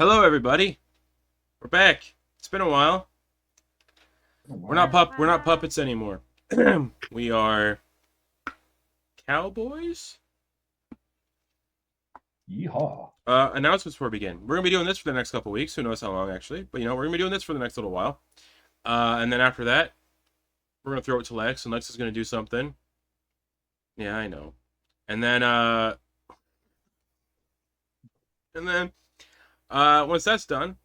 Hello, everybody. We're back. It's been a while. Oh, We're not wow. puppets anymore. We are cowboys. Yeehaw. Announcements before we begin. We're gonna be doing this for the next couple weeks. Who knows how long, actually? But we're gonna be doing this for the next little while. And then after that, we're gonna throw it to Lex, and Lex is gonna do something. Yeah, I know. And then, once that's done,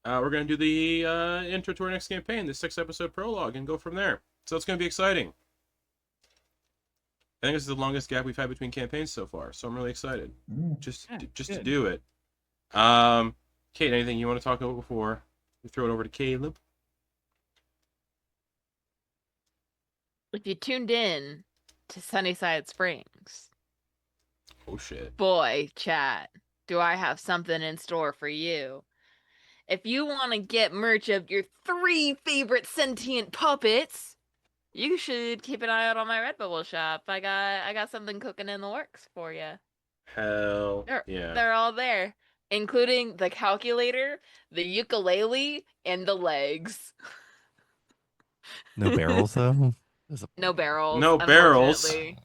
we're gonna do the intro to our next campaign, the 6 episode prologue, and go from there. So it's gonna be exciting. I think this is the longest gap we've had between campaigns so far, so I'm really excited. Just to do it. Kate, anything you want to talk about before we throw it over to Caleb? If you tuned in to Sunnyside Springs, Oh shit. boy, chat, do I have something in store for you. If you want to get merch of your 3 favorite sentient puppets, you should keep an eye out on my Redbubble shop. I got something cooking in the works for you. Hell yeah. They're all there, including the calculator, the ukulele, and the legs. No barrels though. No barrels. No barrels. Unfortunately.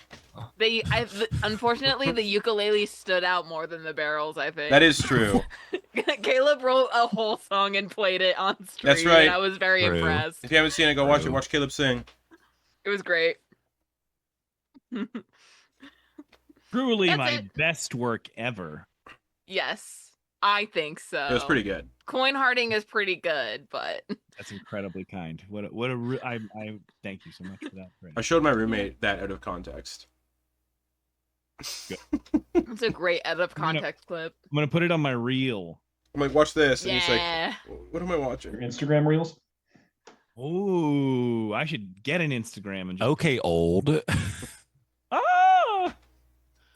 Unfortunately, the ukulele stood out more than the barrels, I think. That is true. Caleb wrote a whole song and played it on stream. That's right. And I was very impressed. If you haven't seen it, go watch it. True. Watch Caleb sing. It was great. Truly That's my it. best work ever. Yes, I think so. It was pretty good. Coin hearting is pretty good, but That's incredibly kind. I thank you so much for that. I showed my roommate that out of context. it's a great out of context clip. I'm gonna put it on my reel. I'm like, watch this, and Yeah. he's like, what am I watching? Your Instagram reels? Oh, I should get an Instagram and just Okay, old. ah!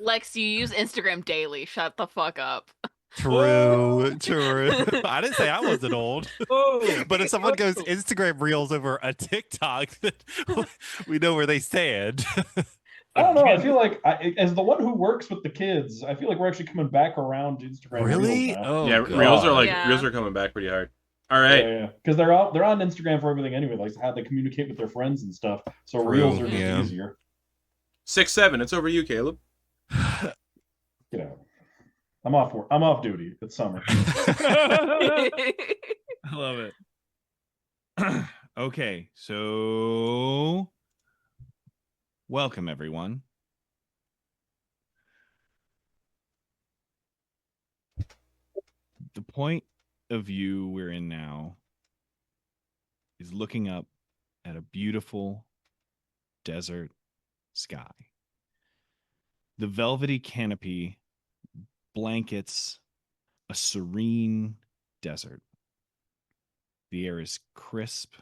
Lex, you use Instagram daily. Shut the fuck up. True. I didn't say I wasn't old. Oh, But if someone goes Instagram reels over a TikTok, then we know where they stand. I don't know. I feel like, as the one who works with the kids, I feel like we're actually coming back around to Instagram Really? reels now. Oh, yeah, God. reels are coming back pretty hard. All right. Yeah, because they're on Instagram for everything anyway, like how they communicate with their friends and stuff. So True, reels are just yeah. easier. 6-7. It's over you, Caleb. Get out. I'm off duty. It's summer. I love it. Okay, so welcome everyone. The point of view we're in now is looking up at a beautiful desert sky. The velvety canopy blankets a serene desert. The air is crisp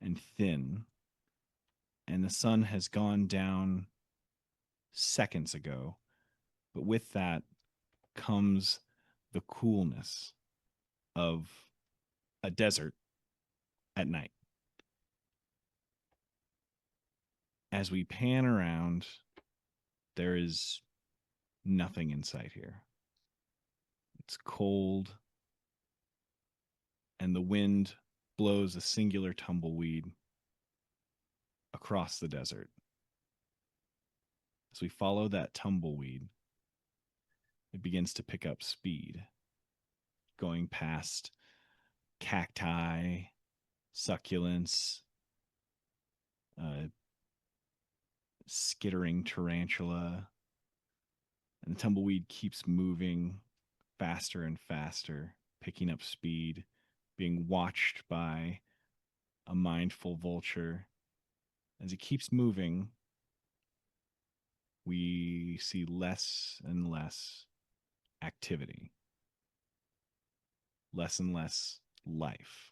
and thin, and the sun has gone down seconds ago. But with that comes the coolness of a desert at night. As we pan around, there is nothing in sight here. It's cold, and the wind blows a singular tumbleweed across the desert. As we follow that tumbleweed, it begins to pick up speed, going past cacti, succulents, skittering tarantula, and the tumbleweed keeps moving faster and faster, picking up speed, being watched by a mindful vulture. As it keeps moving, we see less and less activity, less and less life.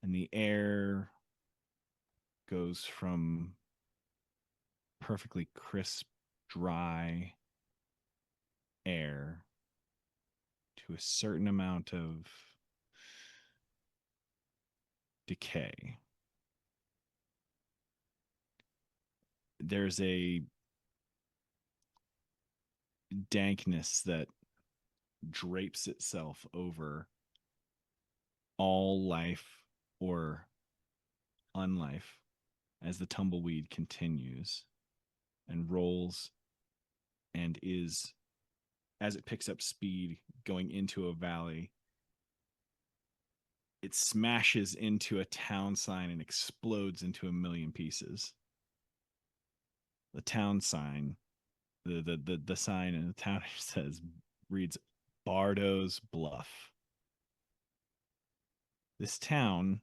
And the air goes from perfectly crisp, dry air to a certain amount of decay. There's a dankness that drapes itself over all life or unlife as the tumbleweed continues and rolls and is, as it picks up speed going into a valley, it smashes into a town sign and explodes into a million pieces. The town sign, the sign in the town reads Bardo's Bluff. This town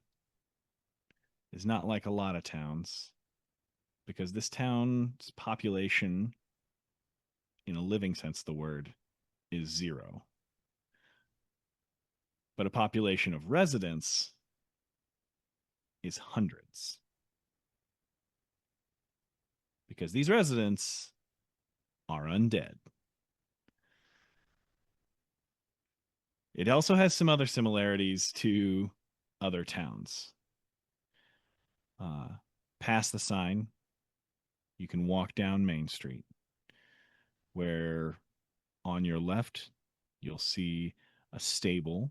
is not like a lot of towns because this town's population, in a living sense of the word, is 0. But a population of residents is hundreds. Because these residents are undead. It also has some other similarities to other towns. Past the sign, you can walk down Main Street, where on your left, you'll see a stable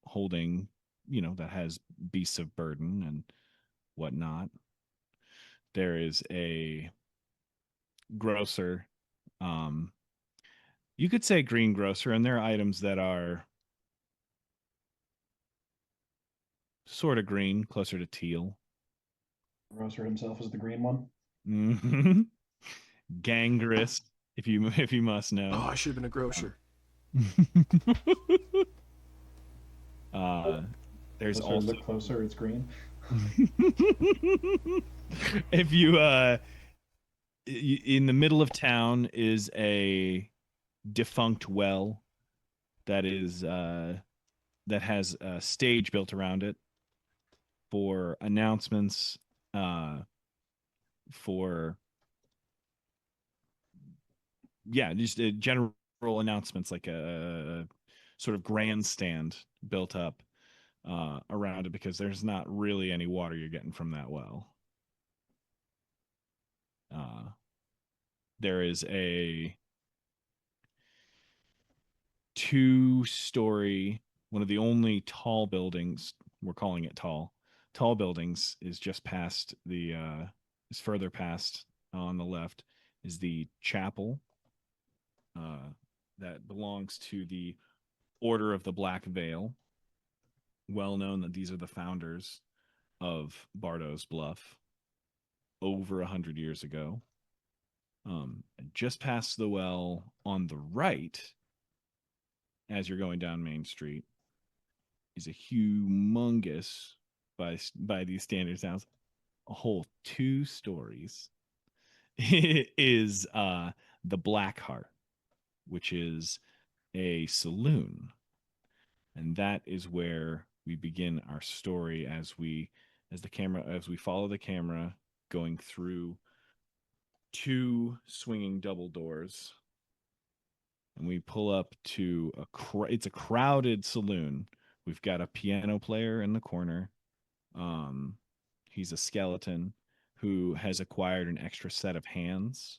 holding, that has beasts of burden and whatnot. There is a grocer. You could say greengrocer, and there are items that are sort of green, closer to teal. Grocer himself is the green one. Mm-hmm. Gangrous, if you must know. Oh, I should have been a grocer. There's Closer, also look closer, it's green. if you in the middle of town is a defunct well that is that has a stage built around it for announcements, for just general announcements, like a sort of grandstand built up around it, because there's not really any water you're getting from that well. There is a 2-story, one of the only tall buildings, we're calling it tall buildings, is just past the is further past on the left, is the chapel that belongs to the Order of the Black Veil. Well known that these are the founders of Bardo's Bluff over 100 years ago. Just past the well on the right, as you're going down Main Street, is a humongous, by these standards now, a whole 2 stories, is the Blackheart, which is a saloon. And that is where we begin our story as we follow the camera going through 2 swinging double doors, and we pull up to it's a crowded saloon. We've got a piano player in the corner. He's a skeleton who has acquired an extra set of hands,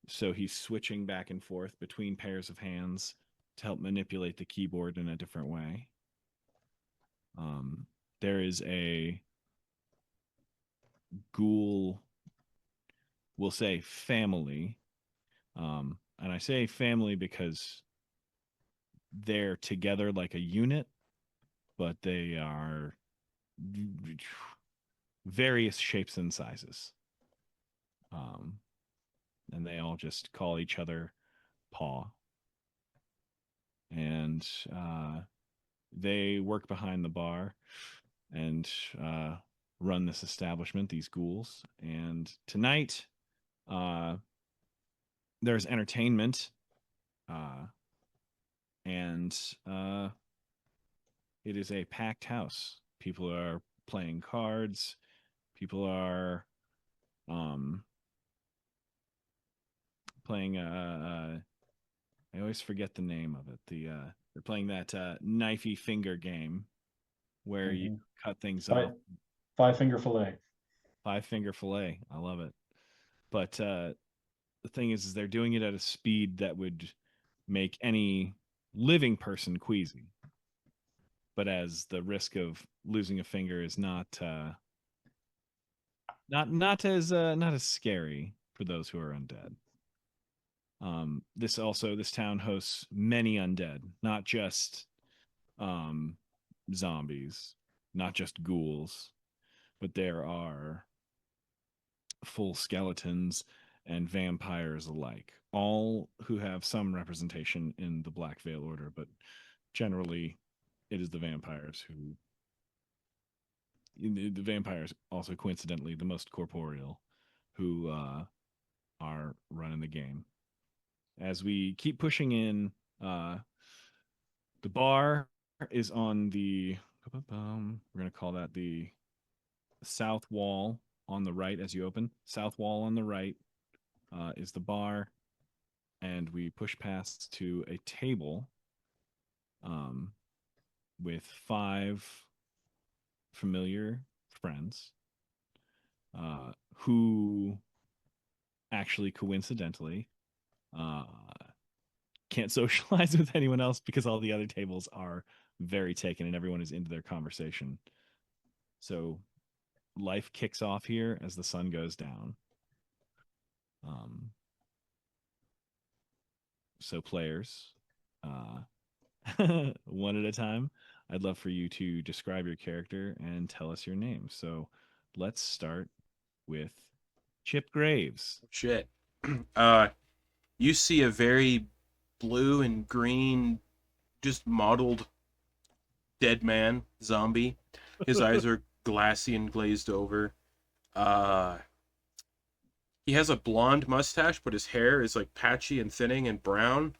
so he's switching back and forth between pairs of hands to help manipulate the keyboard in a different way. There is a ghoul, we'll say family, and I say family because they're together like a unit, but they are various shapes and sizes. And they all just call each other Paw. And they work behind the bar and run this establishment, these ghouls. And tonight, there's entertainment, and it is a packed house. People are playing cards. People are playing I always forget the name of it. They're playing that knifey finger game where you cut things off. 5-finger fillet. 5-finger fillet. I love it. But the thing is they're doing it at a speed that would make any living person queasy. But as the risk of losing a finger is not as scary for those who are undead. This town hosts many undead, not just zombies, not just ghouls, but there are full skeletons and vampires alike, all who have some representation in the Black Veil Order, but generally it is the vampires who the vampires also coincidentally the most corporeal who are running the game. As we keep pushing in, the bar is on the we're going to call that the south wall on the right. As you open, south wall on the right is the bar, and we push past to a table with 5 familiar friends who actually coincidentally can't socialize with anyone else because all the other tables are very taken and everyone is into their conversation. So life kicks off here as the sun goes down. So players, one at a time, I'd love for you to describe your character and tell us your name. So let's start with Chip Graves. Shit. You see a very blue and green, just mottled dead man zombie. His eyes are glassy and glazed over. He has a blonde mustache, but his hair is like patchy and thinning and brown.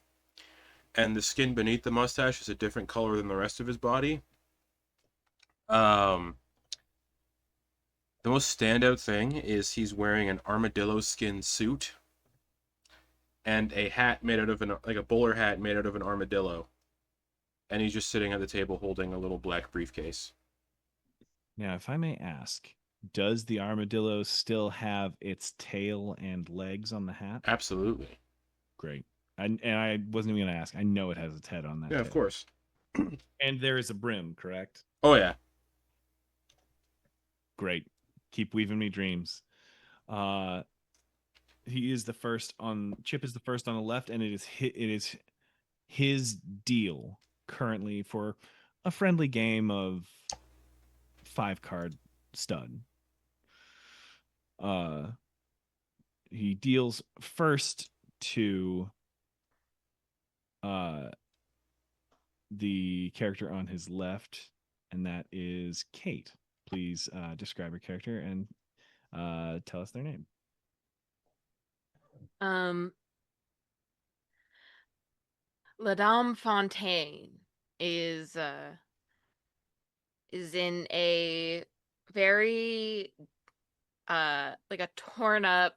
And the skin beneath the mustache is a different color than the rest of his body. The most standout thing is he's wearing an armadillo skin suit and a hat made out of like a bowler hat made out of an armadillo. And he's just sitting at the table holding a little black briefcase. Now, if I may ask, does the armadillo still have its tail and legs on the hat? Absolutely. Great. And I wasn't even going to ask. I know it has its head on that. Yeah, tail. of course. And there is a brim, correct? Oh, yeah. Great. Keep weaving me dreams. Chip is the first on the left, and it is his deal currently for a friendly game of 5-card stud. He deals first to the character on his left, and that is Kate. Please describe her character and tell us their name. Madame Fontaine is in a very like a torn up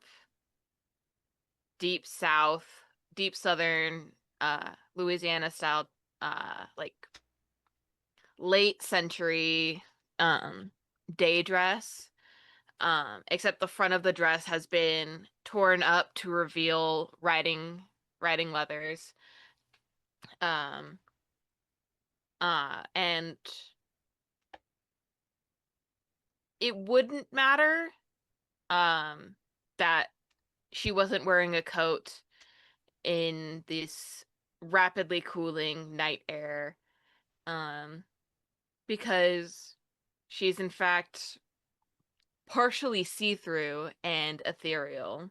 deep southern Louisiana style like late century day dress, except the front of the dress has been torn up to reveal riding leathers, and it wouldn't matter that she wasn't wearing a coat in this rapidly cooling night air, because she's in fact partially see-through and ethereal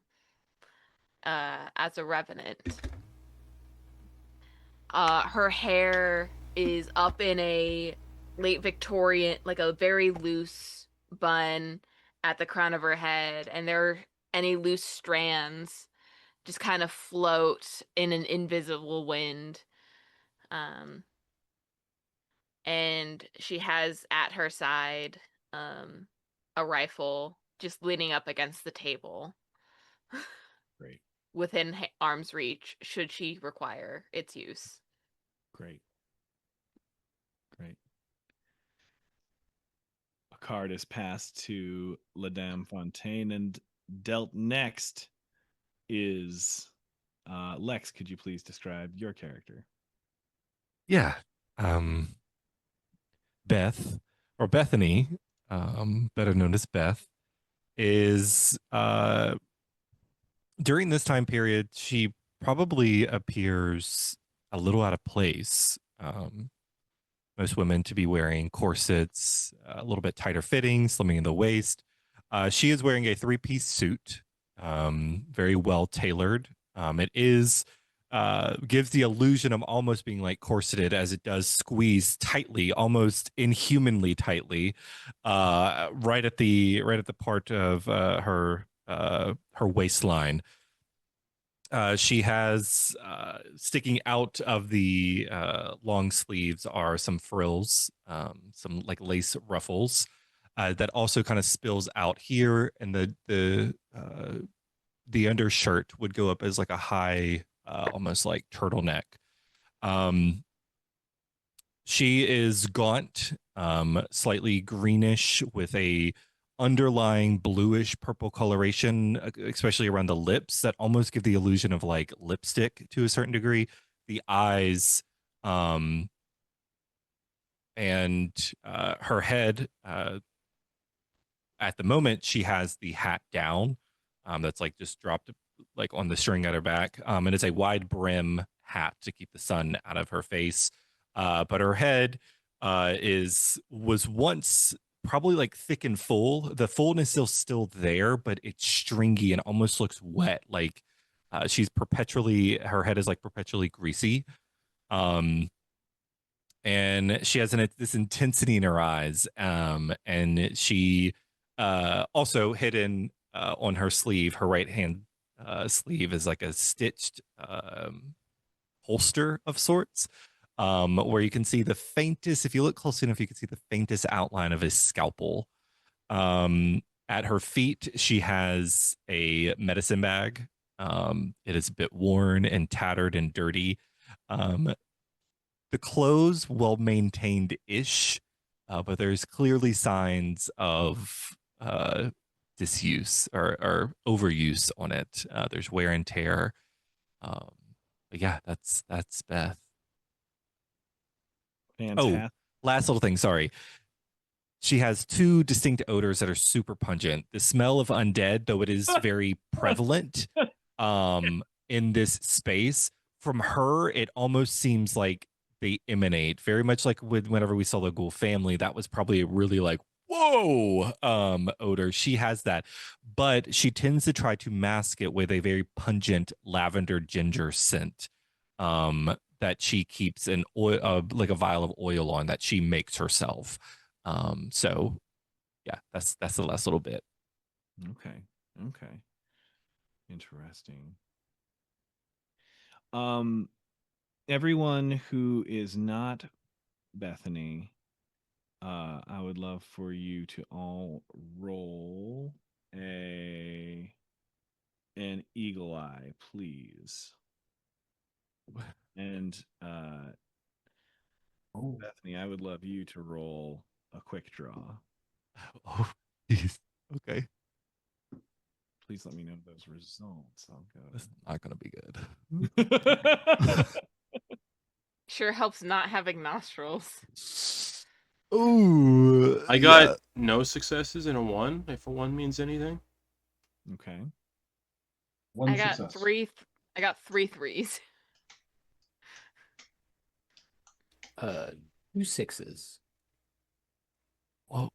as a revenant. Her hair is up in a late Victorian, like a very loose bun at the crown of her head, and any loose strands just kind of float in an invisible wind. And she has at her side a rifle just leaning up against the table. Great. Within arm's reach should she require its use. Great. A card is passed to Madame Fontaine, and dealt next is Lex. Could you please describe your character? Yeah. Beth, or Bethany, better known as Beth, is during this time period, she probably appears a little out of place. Most women to be wearing corsets, a little bit tighter fitting, slimming in the waist. She is wearing a three-piece suit, very well tailored. It is gives the illusion of almost being like corseted, as it does squeeze tightly, almost inhumanly tightly, right at the part of her waistline. She has sticking out of the long sleeves are some frills, some like lace ruffles that also kind of spills out here, and the undershirt would go up as like a high, almost like turtleneck. She is gaunt, slightly greenish with a underlying bluish purple coloration, especially around the lips, that almost give the illusion of like lipstick to a certain degree. The eyes, and her head. At the moment, she has the hat down, that's like just dropped like on the string at her back, and it's a wide brim hat to keep the sun out of her face. But her head was once probably like thick and full. The fullness is still there, but it's stringy and almost looks wet. Like her head is like perpetually greasy. Um, and she has this intensity in her eyes. And she also hidden on her sleeve, her right hand sleeve, is like a stitched holster of sorts, where you can see the faintest, if you look close enough, you can see the faintest outline of a scalpel. At her feet, she has a medicine bag. It is a bit worn and tattered and dirty. The clothes, well maintained ish, but there's clearly signs of disuse or overuse on it. There's wear and tear. But yeah, that's Beth. Fantastic. Oh, last little thing. Sorry. She has two distinct odors that are super pungent. The smell of undead, though it is very prevalent in this space, from her, it almost seems like they emanate very much like whenever we saw the Ghoul family. That was probably a really like, whoa, odor. She has that, but she tends to try to mask it with a very pungent lavender ginger scent. That she keeps an oil, like a vial of oil on, that she makes herself. So yeah, that's the last little bit. Okay. Interesting. Everyone who is not Bethany, I would love for you to all roll an eagle eye, please. And Bethany, I would love you to roll a quick draw. Oh, geez. Okay. Please let me know those results. I'll go. That's not gonna be good. Sure helps not having nostrils. Ooh, I got no successes and a 1, if a 1 means anything. Okay. One I got success. I got 3 threes. 2 6s. Whoa.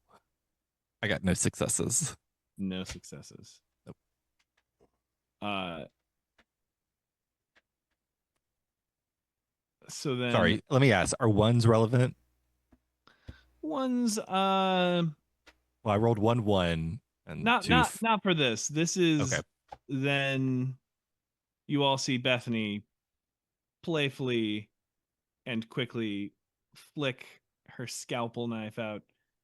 I got no successes. No successes. Nope. So then, Sorry, let me ask: are ones relevant? ones, Well, I rolled 1 and not two. not for this. This is Okay. Then you all see Bethany playfully and quickly flick her scalpel knife out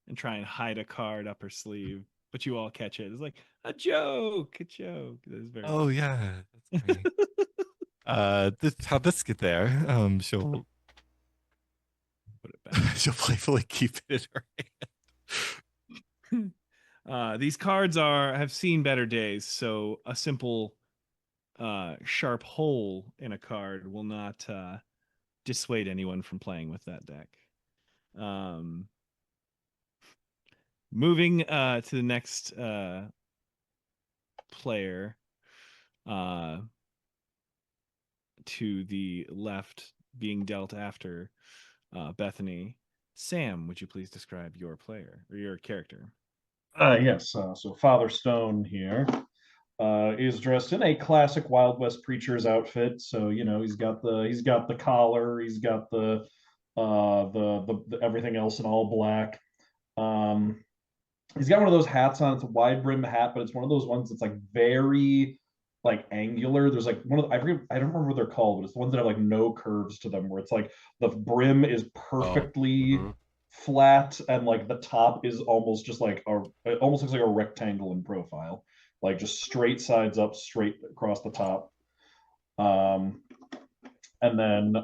and try and hide a card up her sleeve, but you all catch it. It's like a joke. That is very. Oh yeah, that's great. How'd this get there? She'll Put it back. she'll playfully keep it in her hand. These cards have seen better days, so a simple sharp hole in a card will not dissuade anyone from playing with that deck. Moving to the next player, to the left, being dealt after Bethany. Sam, would you please describe your player or your character? Yes. So Father Stone here is dressed in a classic Wild West preacher's outfit. So he's got the collar, he's got the everything else in all black. Um, he's got one of those hats on. It's a wide brim hat, but it's one of those ones that's like very like angular. There's like one of the, I forget, I don't remember what they're called, but it's the ones that have like no curves to them, where it's like the brim is perfectly mhm. flat and like the top is almost just like it almost looks like a rectangle in profile, like just straight sides up, straight across the top. Um, and then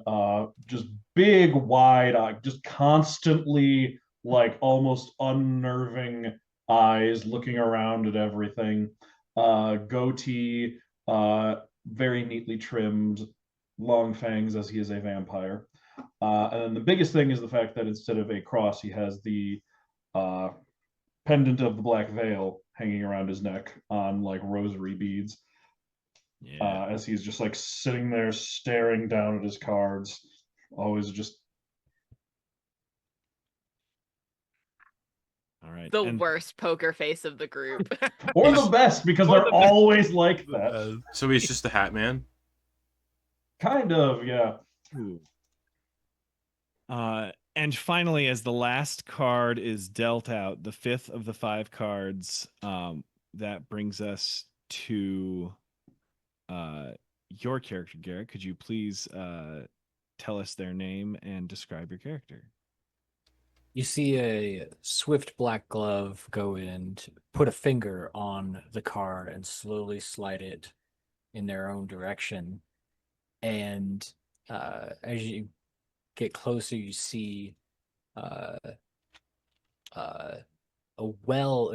just big wide just constantly like almost unnerving eyes looking around at everything, goatee, very neatly trimmed, long fangs as he is a vampire, and then the biggest thing is the fact that instead of a cross he has the uh, pendant of the black veil hanging around his neck on like rosary beads, Yeah. as he's just like sitting there staring down at his cards, always just All right. The And worst poker face of the group. or the best because they're always like The that. best. So he's just the Hat Man. Kind of, yeah. Ooh. And finally, as the last card is dealt out, the fifth of the 5 cards, that brings us to your character, Garrett. Could you please tell us their name and describe your character? You see a swift black glove go in and put a finger on the card and slowly slide it in their own direction. And as you get closer, you see uh, an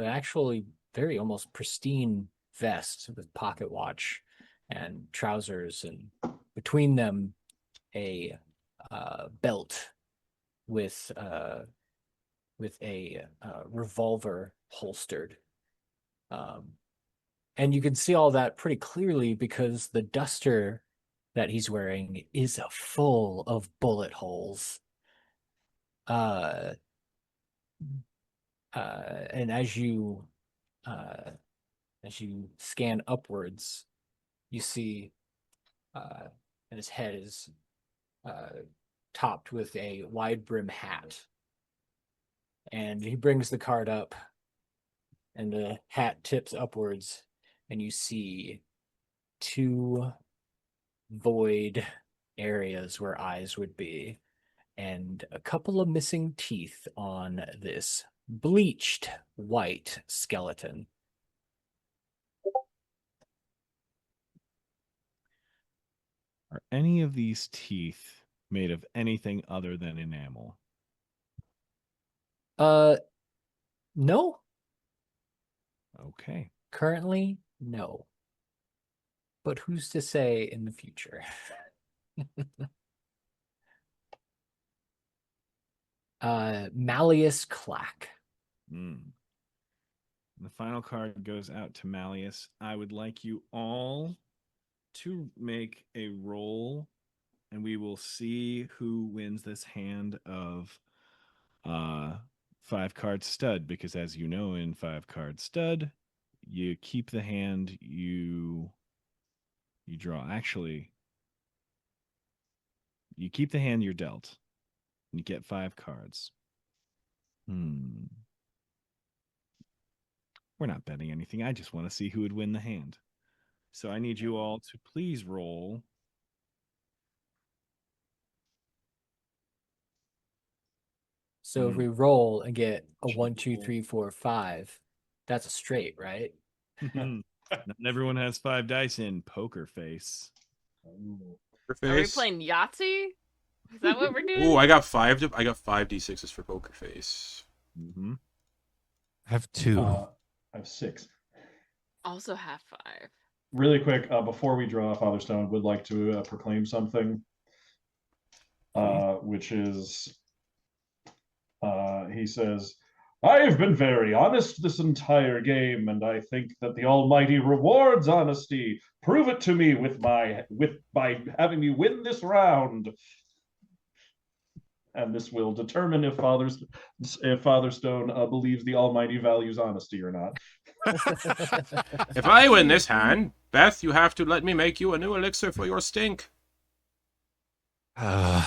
actually very almost pristine vest with pocket watch and trousers, and between them a belt with a revolver holstered. And you can see all that pretty clearly because the duster that he's wearing is full of bullet holes. And as you scan upwards, you see, and his head is topped with a wide brim hat. And he brings the card up, and the hat tips upwards, and you see 2 void areas where eyes would be, and a couple of missing teeth on this bleached white skeleton. Are any of these teeth made of anything other than enamel? No. Okay. Currently, no. But who's to say in the future? Malleus Clack. The final card goes out to Malleus. I would like you all to make a roll, and we will see who wins this hand of 5-card stud, because as you know, in 5-card stud, you keep the hand you draw. Actually, you keep the hand you're dealt, and you get 5 cards. We're not betting anything. I just want to see who would win the hand. So I need you all to please roll. So if we roll and get a 1, 2, 3, 4, 5, that's a straight, right? Not everyone has 5 dice in poker face. Poker Are we Face. playing Yahtzee? Is that what we're doing? Ooh, I got 5d6s for Poker Face. I have 2. I have 6. Also have 5. really quick, before we draw, Father Stone would like to proclaim something, which is, he says, I have been very honest this entire game, and I think that the Almighty rewards honesty. Prove it to me by having me win this round. And this will determine if Father Stone believes the Almighty values honesty or not. If I win this hand, Beth, you have to let me make you a new elixir for your stink. I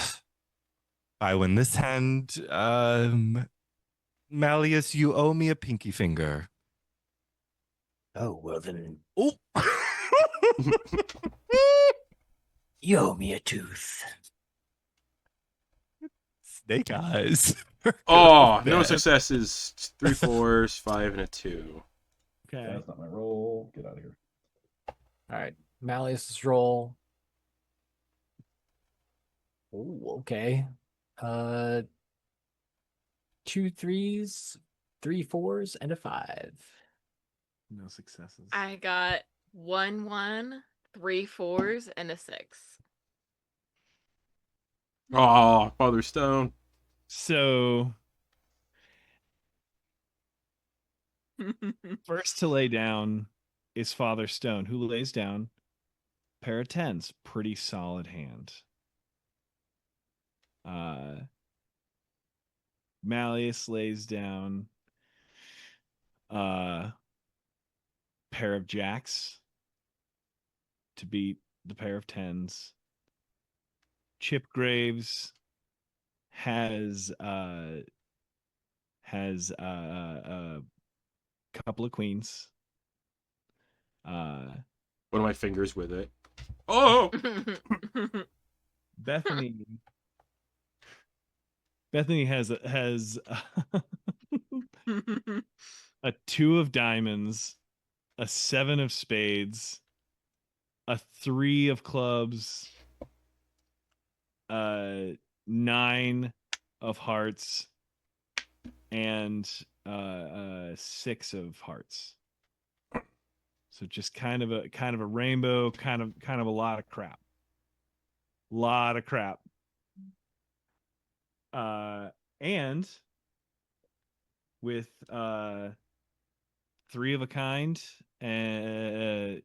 win this hand. Malleus, you owe me a pinky finger. Oh, well then, Oh. you owe me a tooth. Snake eyes. Oh, no successes. 3 4s, 5, and a 2. Okay. That's not my roll. Get out of here. All right, Malleus's roll. Oh, okay. 2 3s, 3 4s, and a 5. No successes. I got 1 1, 3 4s, and a 6. Oh, Father Stone. So first to lay down is Father Stone, who lays down pair of 10s. Pretty solid hand. Malleus lays down pair of jacks to beat the pair of 10s. Chip Graves has a couple of queens. One of my fingers with it. Oh! Bethany has a 2 of diamonds, a 7 of spades, a 3 of clubs, 9 of hearts, and 6 of hearts. So just kind of a rainbow, kind of a lot of crap. And with 3 of a kind, so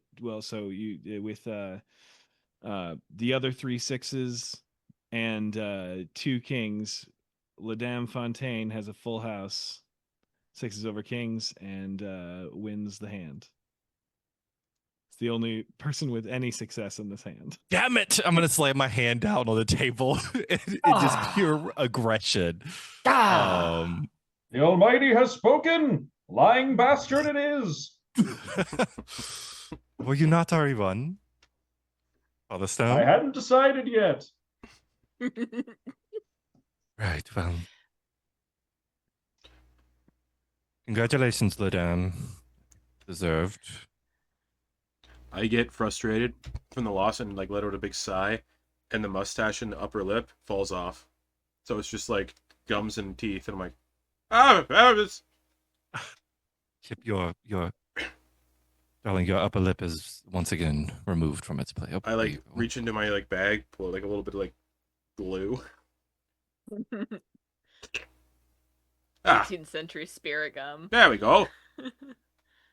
you with the other 3 6s and 2 kings, Madame Fontaine has a full house, 6s over kings, and wins the hand. It's the only person with any success in this hand. Damn it! I'm gonna slam my hand down on the table in just pure aggression. The Almighty has spoken. Lying bastard it is. Were you not already won? Father Stone? I hadn't decided yet. Right, well. Congratulations, Ladan. Deserved. I get frustrated from the loss and let out a big sigh, and the mustache and the upper lip falls off. So it's just like gums and teeth, and I'm like, this. Chip, your darling, your upper lip is once again removed from its place. I reach into my bag, pull a little bit of glue. 18th century spirit gum. There we go.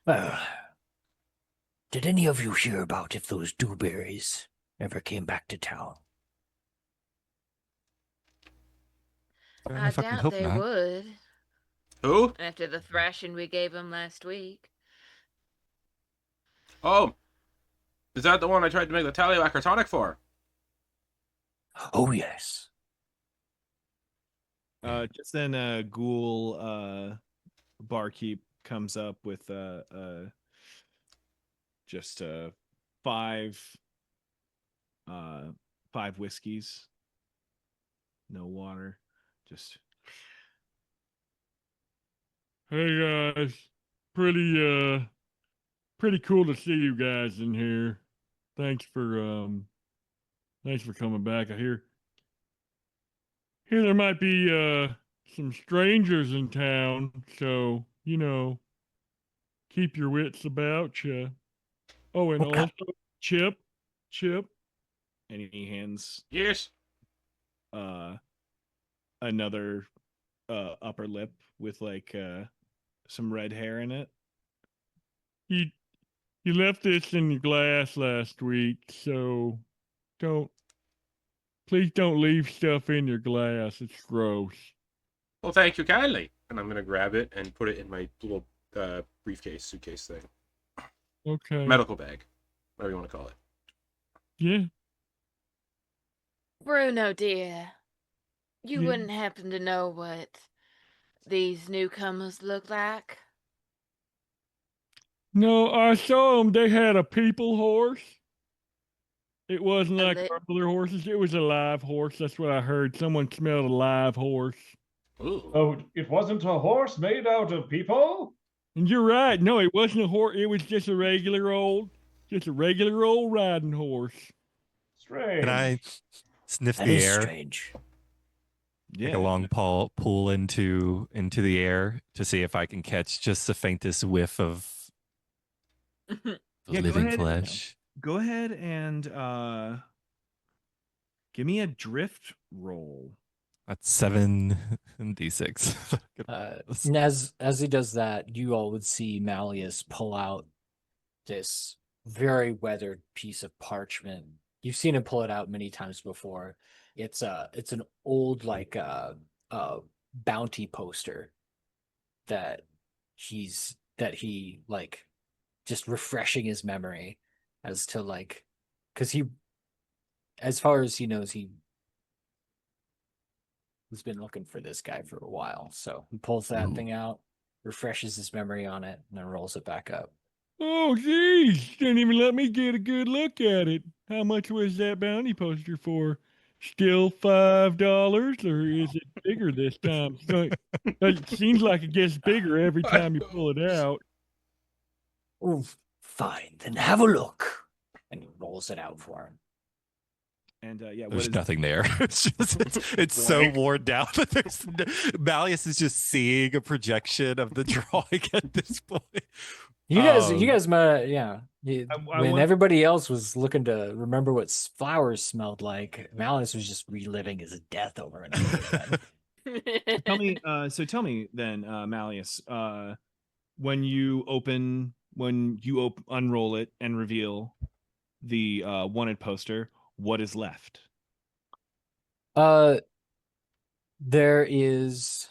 Well, did any of you hear about if those dewberries ever came back to town? I doubt they would. Who? After the thrashing we gave them last week. Oh, is that the one I tried to make the Tallywhacker tonic for? Oh, yes. Just then a Ghoul barkeep comes up with just 5 whiskeys, no water, just. Hey guys, pretty cool to see you guys in here. Thanks for coming back. I hear there might be some strangers in town, so keep your wits about you. Oh, and Okay. also Chip, and he hands Yes. another upper lip with like some red hair in it. You left this in your glass last week, so please don't leave stuff in your glass. It's gross. Well, thank you kindly. And I'm gonna grab it and put it in my little briefcase, suitcase thing, Okay. medical bag, whatever you want to call it. Yeah. Bruno, dear, you Yeah. wouldn't happen to know what these newcomers look like? No, I saw them. They had a people horse. It wasn't A like li- regular horses. It was a live horse. That's what I heard. Someone smelled a live horse. Ooh. Oh, it wasn't a horse made out of people? And you're right. No, it wasn't a horse. It was just a regular old riding horse. Strange. Can I sniff That the is air? strange. Take a long pull into the air to see if I can catch just the faintest whiff of the Yeah, go living ahead. flesh. Go ahead and give me a drift roll. That's 7d6. And as he does that, you all would see Malleus pull out this very weathered piece of parchment. You've seen him pull it out many times before. It's an old like bounty poster that he like just refreshing his memory as to like, because he, as far as he knows, he's been looking for this guy for a while. So he pulls that Ooh. thing out, refreshes his memory on it, and then rolls it back up. Oh, geez. Didn't even let me get a good look at it. How much was that bounty poster for? Still $5, or is it bigger this time? It seems like it gets bigger every time you pull it out. Oh, fine. Then have a look. And he rolls it out for him. And yeah, There's nothing there. It's so Blank. worn down that Malleus is just seeing a projection of the drawing at this point. You guys might, yeah. I When want- everybody else was looking to remember what flowers smelled like, Malleus was just reliving his death over and over again. Tell me then, Malleus, when you unroll it and reveal the wanted poster, what is left? There is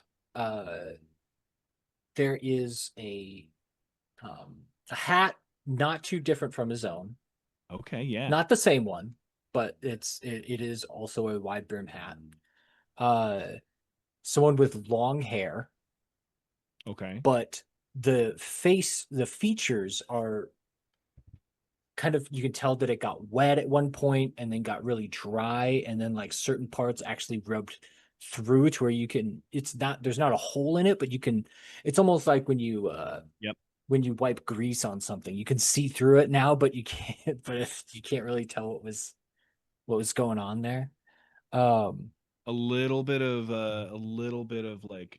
a hat not too different from his own. Okay, yeah. Not the same one, but it is also a wide brim hat. Someone with long hair, Okay. but the features are kind of, you can tell that it got wet at one point and then got really dry, and then like certain parts actually rubbed through to where there's not a hole in it, but it's almost like when you when you wipe grease on something, you can see through it now, but you can't really tell what was going on there. A little bit of like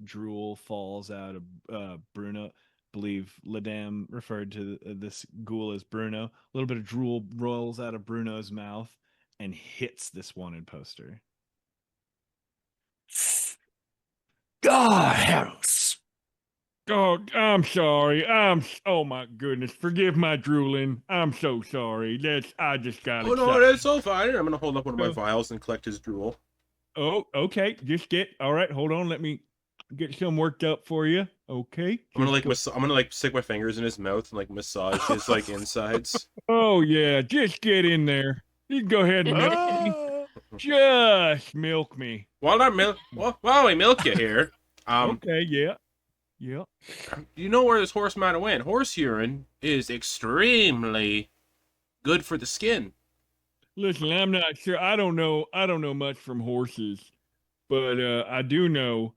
drool falls out of Bruno. Believe Ladam referred to this ghoul as Bruno. A little bit of drool rolls out of Bruno's mouth and hits this wanted poster. God helps. Oh, I'm sorry. Oh my goodness. Forgive my drooling. I'm so sorry. I just got Oh no, excited. that's all fine. I'm gonna hold up one of my vials and collect his drool. Oh, okay. All right. Hold on. Let me get some worked up for you. Okay. I'm gonna like stick my fingers in his mouth and like massage his like insides. Oh yeah, just get in there. You can go ahead and milk me. Just milk me. While I milk you here, Okay, yeah. you know where this horse might have went. Horse urine is extremely good for the skin. Listen, I'm not sure. I don't know much from horses, but I do know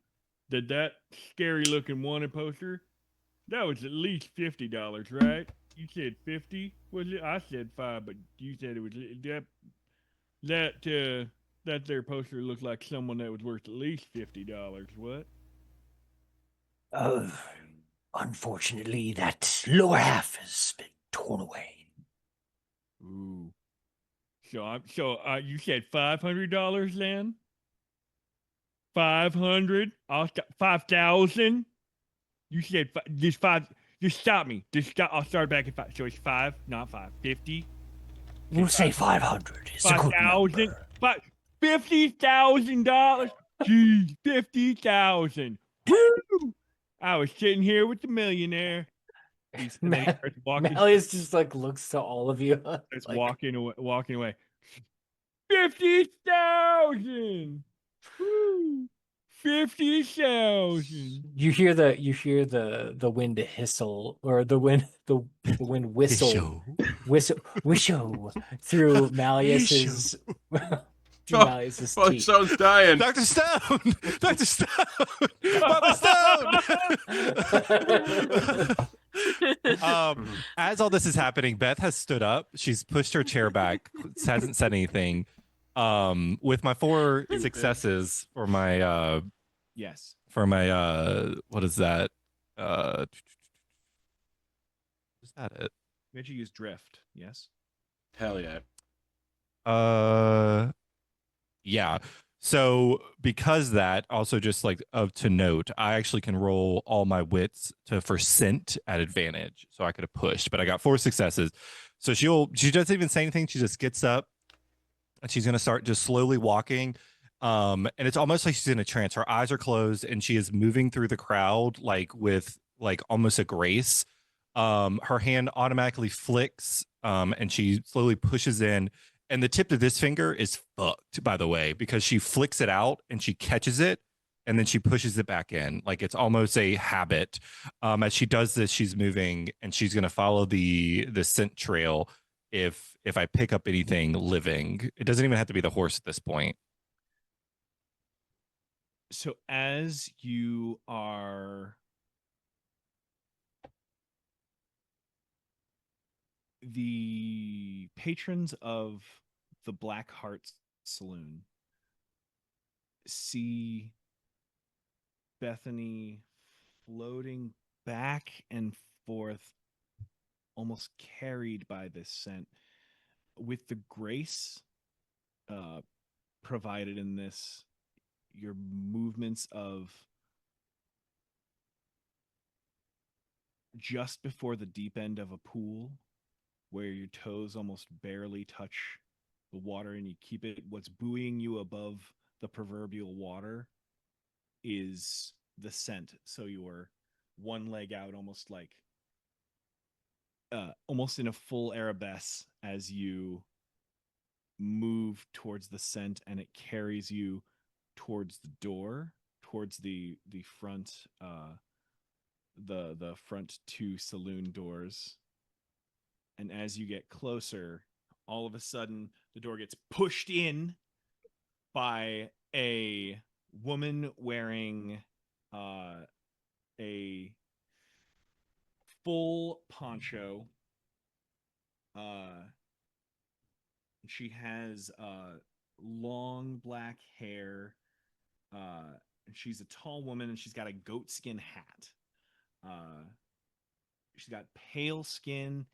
that scary looking wanted poster, that was at least $50, right? You said 50, was it? I said 5, but you said it was that there poster looked like someone that was worth at least $50. What? Unfortunately, that lower half has been torn away. Ooh. You said $500 then? 500? 5,000? You said just five. Just stop me. Just stop. I'll start back at 5. So it's 5, not 5. 50. We'll say 500 is a good 5,000. number. $50,000. Jeez, 50,000. Woo! I was sitting here with the millionaire. And then he starts walking. Malleus just like looks to all of you. Starts like, walking away. 50,000. Woo! 50,000. you hear the wind whistle, or the wind whistle through Malleus's through Malleus's Oh, teeth. Stone's dying. Dr. Stone! Dr. Stone! Father Stone! As all this is happening, Beth has stood up. She's pushed her chair back, hasn't said anything. With my 4 successes for my Yes. what is that? Is that it? We had to use drift. Yes. Hell yeah. Yeah. So because that, also just like to note, I actually can roll all my wits for scent at advantage. So I could have pushed, but I got 4 successes. So she doesn't even say anything. She just gets up and she's gonna start just slowly walking. And it's almost like she's in a trance. Her eyes are closed and she is moving through the crowd like with like almost a grace. Her hand automatically flicks, and she slowly pushes in. And the tip of this finger is fucked, by the way, because she flicks it out and she catches it and then she pushes it back in. Like it's almost a habit. As she does this, she's moving and she's going to follow the scent trail. If I pick up anything living, it doesn't even have to be the horse at this point. So as you are the patrons of the Blackheart Saloon see Bethany floating back and forth, almost carried by this scent, with the grace provided in this, your movements of just before the deep end of a pool, where your toes almost barely touch the water and you keep it, what's buoying you above the proverbial water is the scent. So you're one leg out, almost like almost in a full arabesque as you move towards the scent, and it carries you towards the door, towards the front the front 2 saloon doors. And as you get closer, all of a sudden the door gets pushed in by a woman wearing a full poncho. She has long black hair. She's a tall woman and she's got a goatskin hat. She's got pale skin,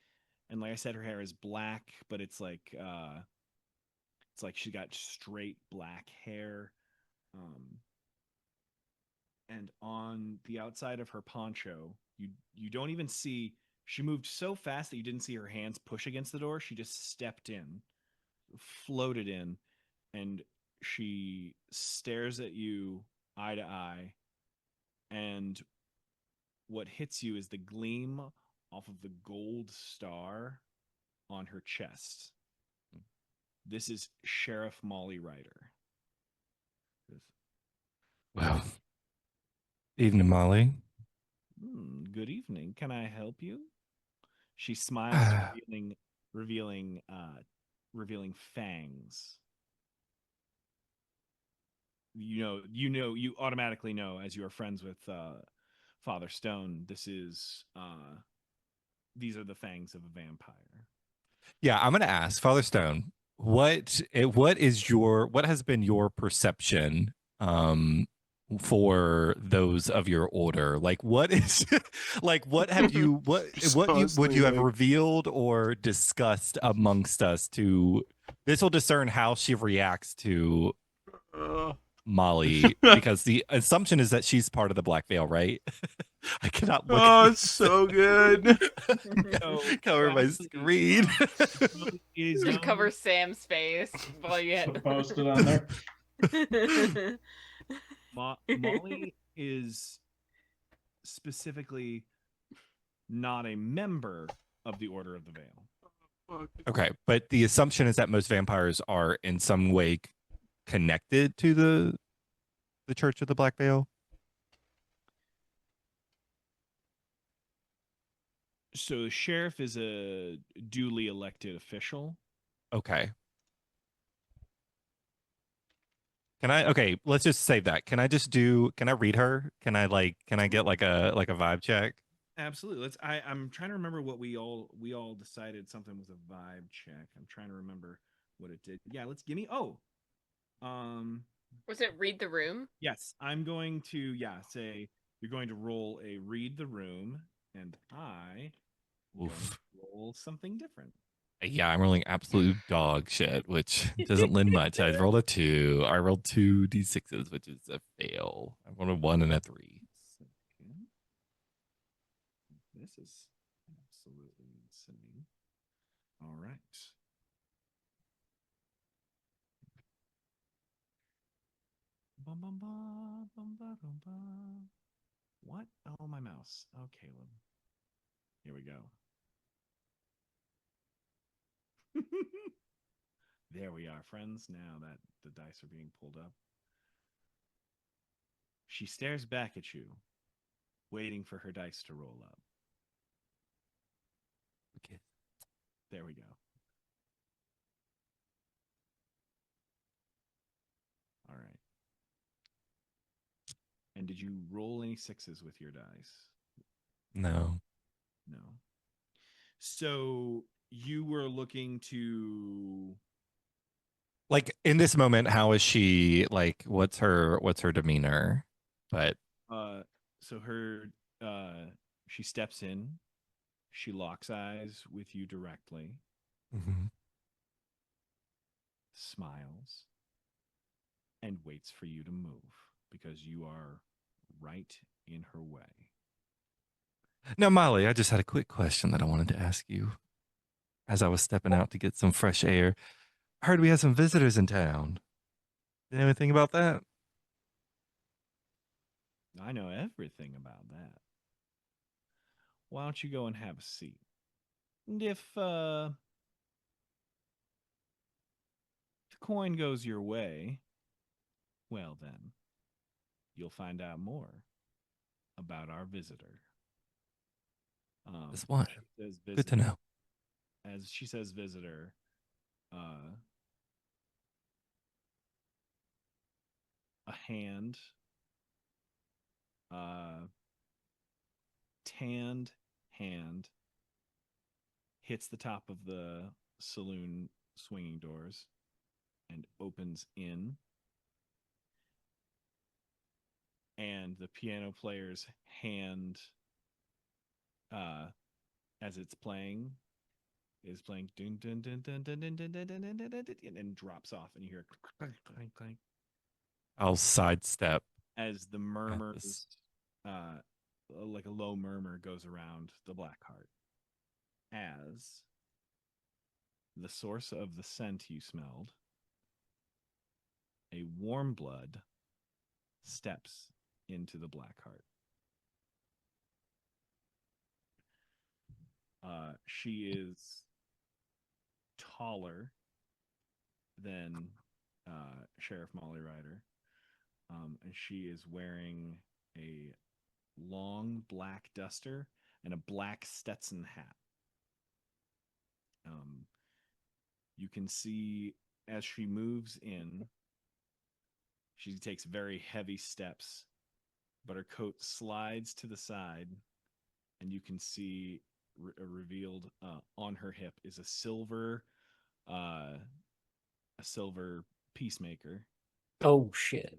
and like I said, her hair is black, but it's like she got straight black hair. And on the outside of her poncho, you don't even see, she moved so fast that you didn't see her hands push against the door. She just stepped in, floated in, and she stares at you eye to eye. And what hits you is the gleam off of the gold star on her chest. This is Sheriff Molly Ryder. Well, evening, Molly. Good evening. Can I help you? She smiles, revealing fangs. You automatically know, as you are friends with Father Stone, these are the fangs of a vampire. Yeah, I'm going to ask Father Stone, what has been your perception for those of your order? Like, what is, like, what have you, Just what you would you have constantly, like, revealed or discussed amongst us to? This will discern how she reacts to uh, Molly, because the assumption is that she's part of the Black Veil, right? I cannot look at oh, you. it's so good. Cover my screen. It is Just known- cover Sam's face while you So post it on there. Molly is specifically not a member of the Order of the Veil. Okay, but the assumption is that most vampires are in some way connected to the Church of the Black Veil. So the sheriff is a duly elected official. Okay. Can I? Okay, let's just save that. Can I just do? Can I read her? Can I Can I get like a vibe check? Absolutely. I'm trying to remember what we all decided something was a vibe check. I'm trying to remember what it did. Yeah, let's give me Was it read the room? yes, I'm going to say you're going to roll a read the room, and I am going Oof. to roll something different. Yeah, I'm rolling absolute dog shit, which doesn't lend much. I rolled a 2. I rolled 2 d6s, which is a fail. I rolled a 1 and a 3. Second. This is absolutely insane. All right. Bum, bum, bum, bum, ba, dum, bum. What? Oh, my mouse. Oh, Caleb. Here we go. There we are, friends. Now that the dice are being pulled up. She stares back at you, waiting for her dice to roll up. Okay. There we go. All right. And did you roll any 6s with your dice? No. No. So you were looking to Like in this moment, how is she? Like, what's her demeanor? But so her she steps in, she locks eyes with you directly, mhm. smiles, and waits for you to move because you are right in her way. Now, Molly, I just had a quick question that I wanted to ask you as I was stepping out to get some fresh air. I heard we had some visitors in town. Did anything about that? I know everything about that. Why don't you go and have a seat? And if the coin goes your way, well then, you'll find out more about our visitor. This one. She says Good to know. As she says visitor, a hand, tanned hand, hits the top of the saloon swinging doors and opens in. And the piano player's hand, as it's playing, is playing dun, dun, dun, dun, dun, dun, dun, dun, dun, dun, dun, dun, dun, and drops off, and you hear clank, clank, clank, I'll sidestep. as the murmurs, like a low murmur goes around the Blackheart, as the source of the scent you smelled, a warm blood, steps into the Blackheart. She is taller than Sheriff Molly Ryder, and she is wearing a long black duster and a black Stetson hat. You can see as she moves in, she takes very heavy steps, but her coat slides to the side, and you can see revealed on her hip is a silver peacemaker. Oh shit.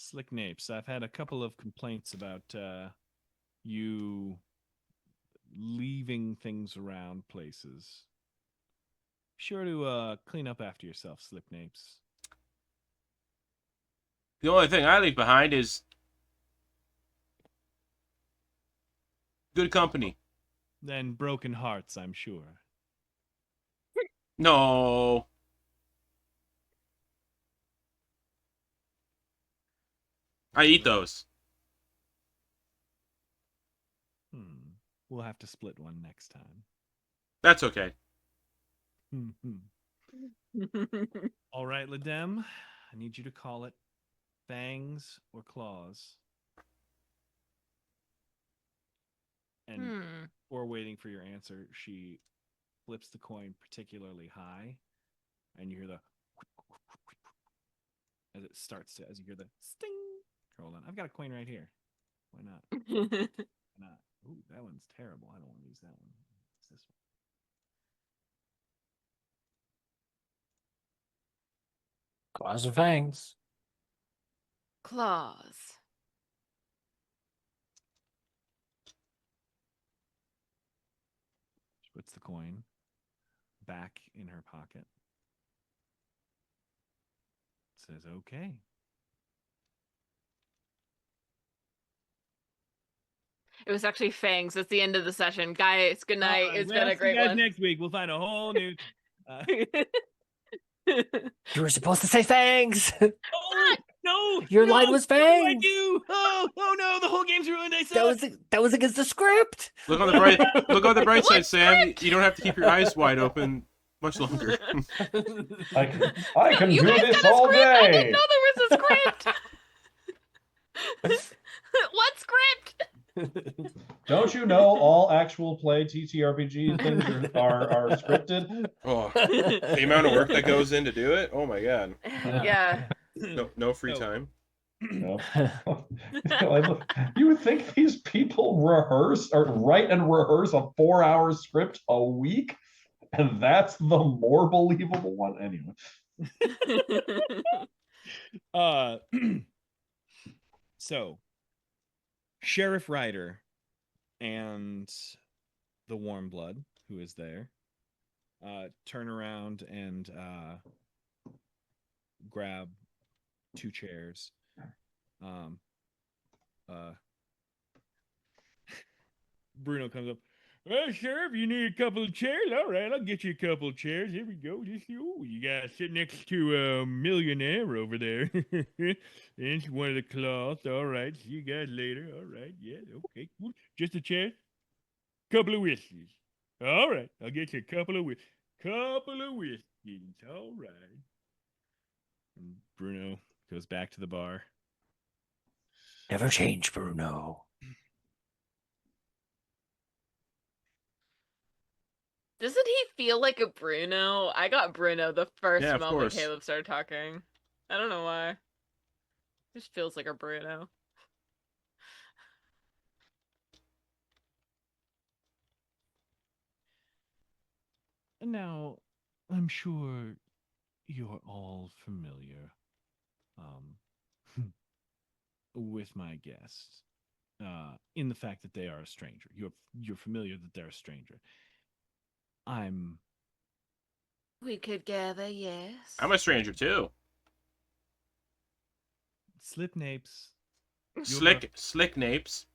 Slick Napes, I've had a couple of complaints about you leaving things around places. Sure to clean up after yourself, Slick Napes. The only thing I leave behind is good company. Then broken hearts, I'm sure. No. I eat those. We'll have to split one next time. That's okay. All right, Ladem, I need you to call it fangs or claws. And before waiting for your answer, she flips the coin particularly high, and you hear the as it starts to, as you hear the sting. Hold on, I've got a coin right here. Why not? Why not? Ooh, that one's terrible. I don't want to use that one. It's this one. Claws and fangs. Claws. She puts the coin back in her pocket. Says, okay. It was actually fangs. It's the end of the session. Guys, good night. All right, It's been a see great you guys one. next week. We'll find a whole new. You were supposed to say fangs. Oh no! Your no! line was What do I fangs. do? Oh no! The whole game's ruined. I suck. That was against the script. Look on the bright side, Sam. You don't have to keep your eyes wide open much longer. I can You do guys this got a all script? I didn't day. know there was a script. What script? Don't you know all actual play TTRPG things are scripted? Oh, the amount of work that goes in to do it. Oh my god. Yeah. No free time. No. You would think these people rehearse or write and rehearse a 4-hour script a week, and that's the more believable one. Anyway. So Sheriff Ryder and the Warm Blood, who is there, turn around and grab 2 chairs. Bruno comes up. Well, Sheriff, you need a couple of chairs? All right, I'll get you a couple of chairs. Here we go. Just you guys sit next to a millionaire over there. And one of the cloths. All right, see you guys later. All right, yeah, okay, cool. Just a chair? Couple of whiskeys. All right, I'll get you a couple of whiskeys. All right. And Bruno goes back to the bar. Never change, Bruno. Doesn't he feel like a Bruno? I got Bruno the first Yeah, of moment course. Caleb started talking. I don't know why. Just feels like a Bruno. Now, I'm sure you're all familiar with my guests in the fact that they are a stranger. You're familiar that they're a stranger. We could gather, yes. I'm a stranger too. Slip Napes. Slick Napes.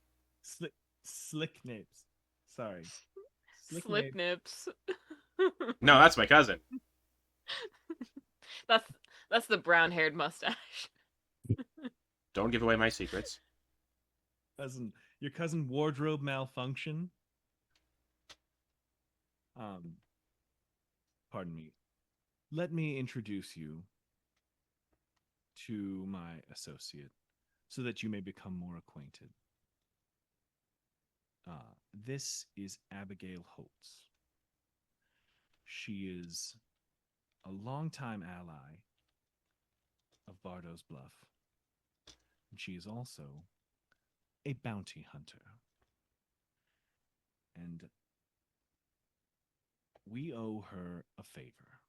Slick Napes. Sorry. Slip nips. No, that's my cousin. That's the brown-haired mustache. Don't give away my secrets. Your cousin wardrobe malfunction. Pardon me. Let me introduce you to my associate so that you may become more acquainted. This is Abigail Holtz. She is a longtime ally of Bardo's Bluff. And she is also a bounty hunter. And we owe her a favor.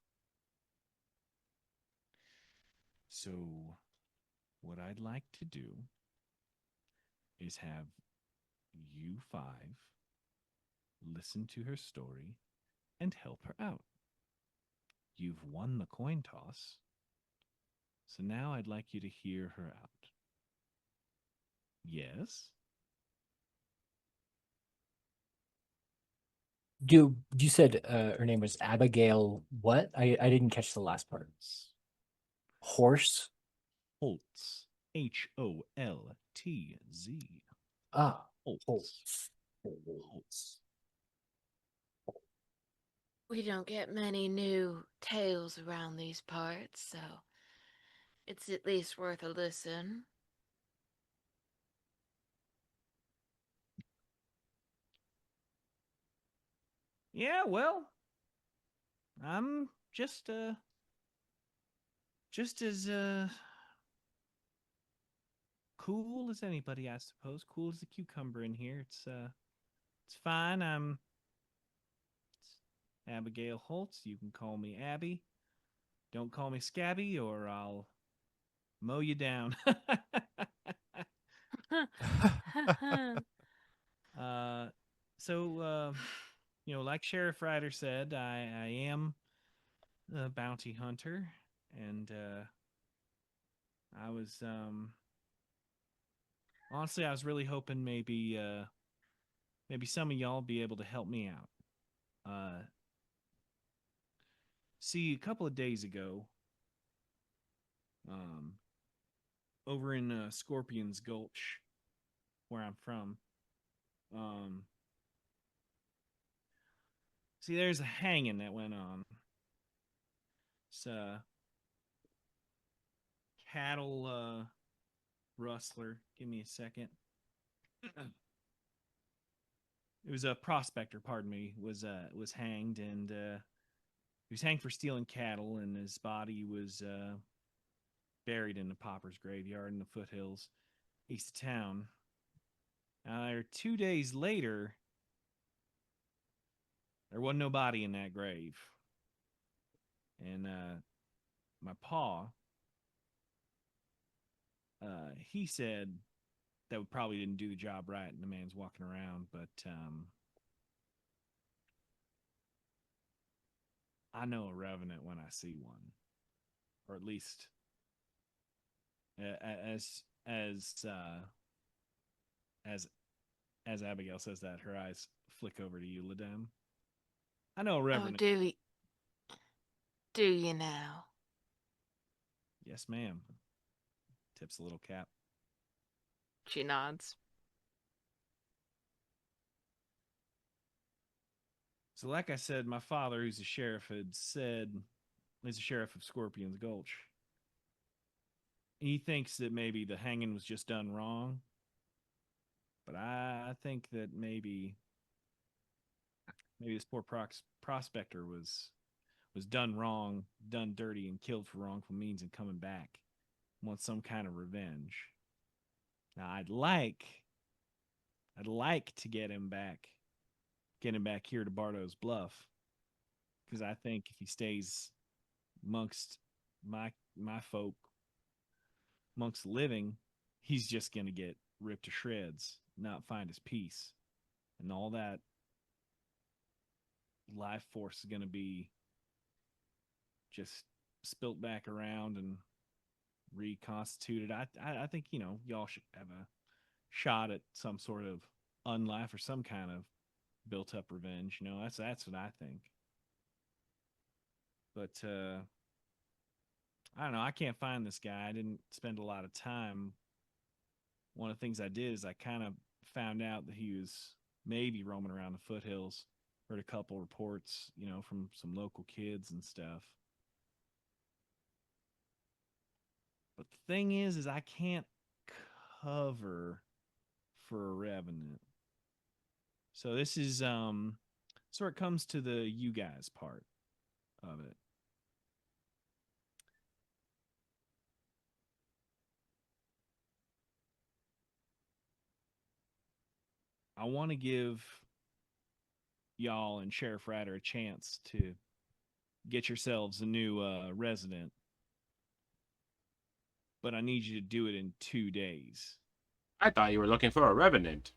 So What I'd like to do is have you five listen to her story and help her out. You've won the coin toss, so now I'd like you to hear her out. Yes? You said her name was Abigail what? I didn't catch the last part. Horse? Holtz. Holtz. Ah, Holtz. Holtz. We don't get many new tales around these parts, so it's at least worth a listen. Yeah, well, I'm just as cool as anybody, I suppose. Cool as a cucumber in here. It's fine. I'm Abigail Holtz. You can call me Abby. Don't call me Scabby or I'll mow you down. uh so like Sheriff Ryder said, I am a bounty hunter, and I was honestly I was really hoping maybe some of y'all be able to help me out. See, a couple of days ago, um, over in Scorpion's Gulch, where I'm from, um, see, there's a hanging that went on. It's a cattle rustler. Give me a second. It was a prospector, pardon me, was hanged, and he was hanged for stealing cattle, and his body was buried in the pauper's graveyard in the foothills east of town. 2 days later, there wasn't no body in that grave, and my pa, he said that we probably didn't do the job right, and the man's walking around, but I know a revenant when I see one, or at least as Abigail says that, her eyes flick over to you, Ladem. I know a Oh, revenant. do you now? Yes, ma'am. Tips a little cap. She nods. So, like I said, my father, who's a sheriff, he's a sheriff of Scorpion's Gulch. He thinks that maybe the hanging was just done wrong, but I think that maybe this poor prospector was done wrong, done dirty, and killed for wrongful means, and coming back wants some kind of revenge. Now, I'd like to get him back here to Bardo's Bluff, because I think if he stays amongst my folk, amongst the living, he's just gonna get ripped to shreds, not find his peace, and all that life force is gonna be just spilt back around and reconstituted. I think y'all should have a shot at some sort of unlife or some kind of built up revenge. That's what I think. But I don't know. I can't find this guy. I didn't spend a lot of time. One of the things I did is I kind of found out that he was maybe roaming around the foothills. Heard a couple reports, from some local kids and stuff. But the thing is I can't cover for a revenant. So this is so it comes to the you guys part of it. I want to give y'all and Sheriff Ryder a chance to get yourselves a new resident. but I need you to do it in 2 days. I thought you were looking for a revenant.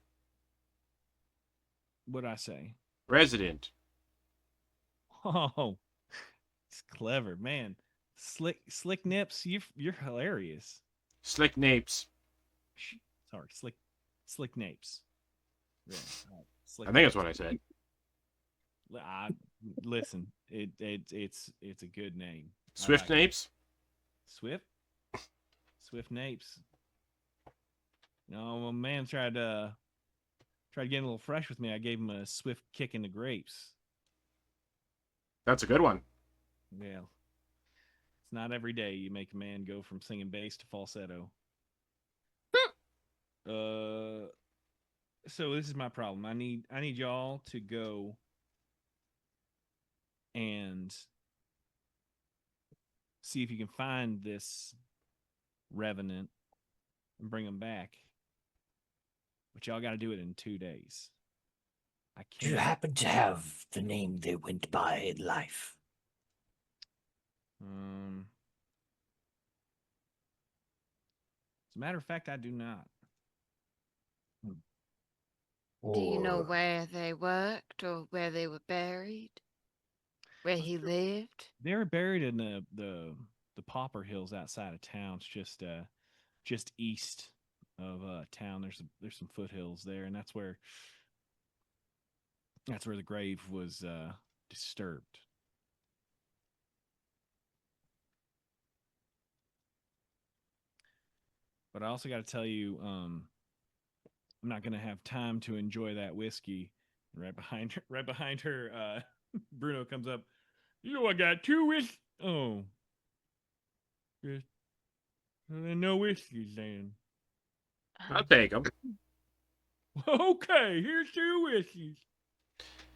What'd I say? Resident. Oh, it's clever, man. Slick Nips, you're hilarious. Slick napes. Sorry, Slick Napes. Yeah, Slick I think that's Napes. what I said. Listen, it's a good name. I Swift like it. napes? Swift Napes. No, my man tried to get a little fresh with me. I gave him a swift kick in the grapes. That's a good one. Well, it's not every day you make a man go from singing bass to falsetto. So this is my problem. I need y'all to go and see if you can find this Revenant and bring him back. But y'all got to do it in 2 days. I Do you can't. happen to have the name they went by in life? As a matter of fact, I do not. Do you know Or where they worked or where they were buried? Where he lived? They're buried in the Pauper Hills outside of town. It's just east of town. There's some foothills there, and that's where the grave was disturbed. But I also got to tell you, I'm not gonna have time to enjoy that whiskey. Right behind her, Bruno comes up. You know, I got 2 whiskeys. Oh, yes. No whiskeys then. I'll take them. Okay, here's 2 whiskeys.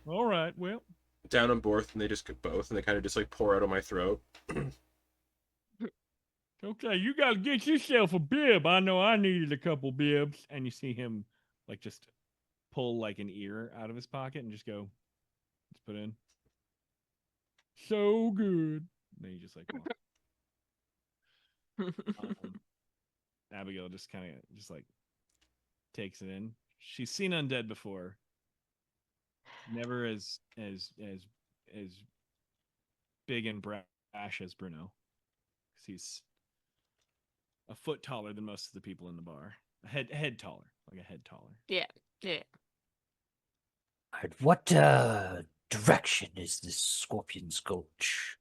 All right, well. Down them both, and they just get both, and they kind of just like pour out of my throat. Okay, you got to get yourself a bib. I know I needed a couple bibs. And you see him like just pull like an ear out of his pocket and just go, let's put in. So good. And then you just like Abigail just kind of just like takes it in. She's seen undead before. Never as big and brash as Bruno. Because he's a foot taller than most of the people in the bar. A head taller. Like a head taller. Yeah. at what direction is this Scorpion's Gulch?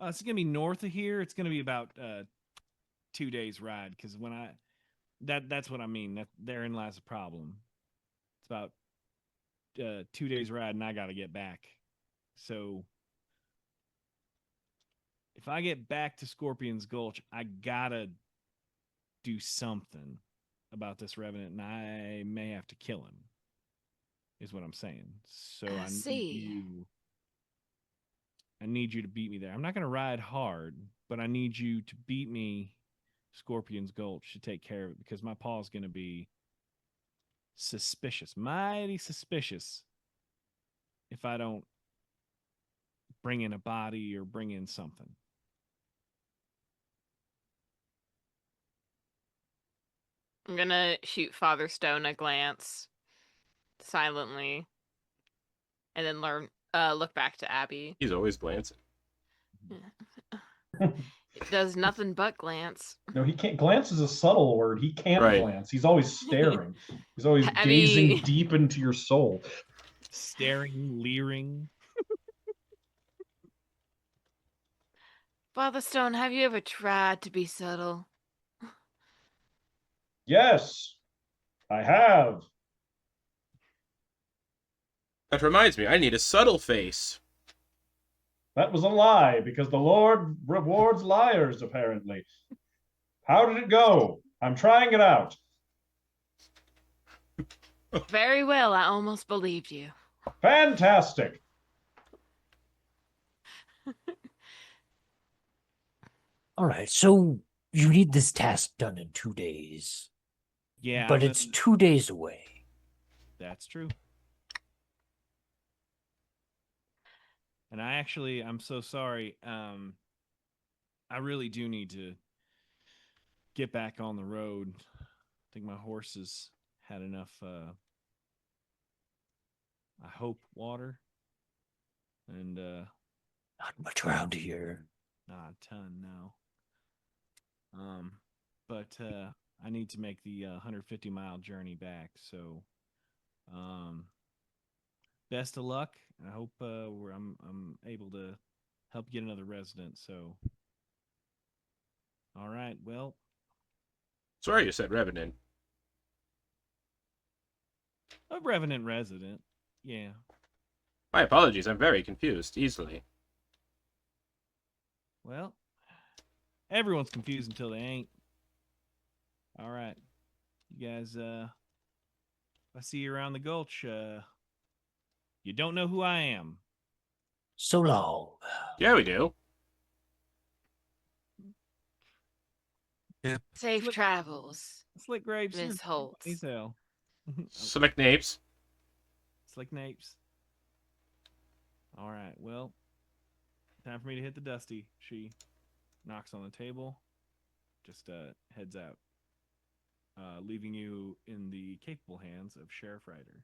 It's gonna be north of here. It's gonna be about 2 days ride. Because that's what I mean. That therein lies the problem. It's about 2 days ride, and I got to get back. So if I get back to Scorpion's Gulch, I gotta do something about this Revenant, and I may have to kill him. Is what I'm saying. So I need you to beat me there. I'm not gonna ride hard, but I need you to beat me Scorpion's Gulch to take care of it, because my paw's gonna be suspicious, mighty suspicious, if I don't bring in a body or bring in something. I'm gonna shoot Father Stone a glance silently, and then look back to Abby. He's always glancing. It does nothing but glance. No, he can't. Glance is a subtle word. He can't Right. glance. He's always staring. He's always I gazing mean- deep into your soul. Staring, leering. Father Stone, have you ever tried to be subtle? Yes, I have. That reminds me, I need a subtle face. That was a lie, because the Lord rewards liars, apparently. How did it go? I'm trying it out. Very well, I almost believed you. Fantastic. All right, so you need this task done in 2 days. Yeah, But it's 2 days away. That's true. And I'm so sorry. I really do need to get back on the road. I think my horses had enough, I hope, water. And Not much around here. not a ton, no. But I need to make the 150-mile journey back. So, best of luck. I hope I'm able to help get another resident. So, all right. Well, Sorry you said Revenant. a Revenant resident. Yeah. My apologies, I'm very confused, easily. Well, everyone's confused until they ain't. All right. You guys, if I see you around the gulch, you don't know who I am. So long. Yeah, we do. Yep. Safe Slick- travels, Slick grapes. Miss Holtz. Tell. Slick Napes. Slick napes. All right. Well, time for me to hit the dusty. She knocks on the table, just heads out, leaving you in the capable hands of Sheriff Ryder.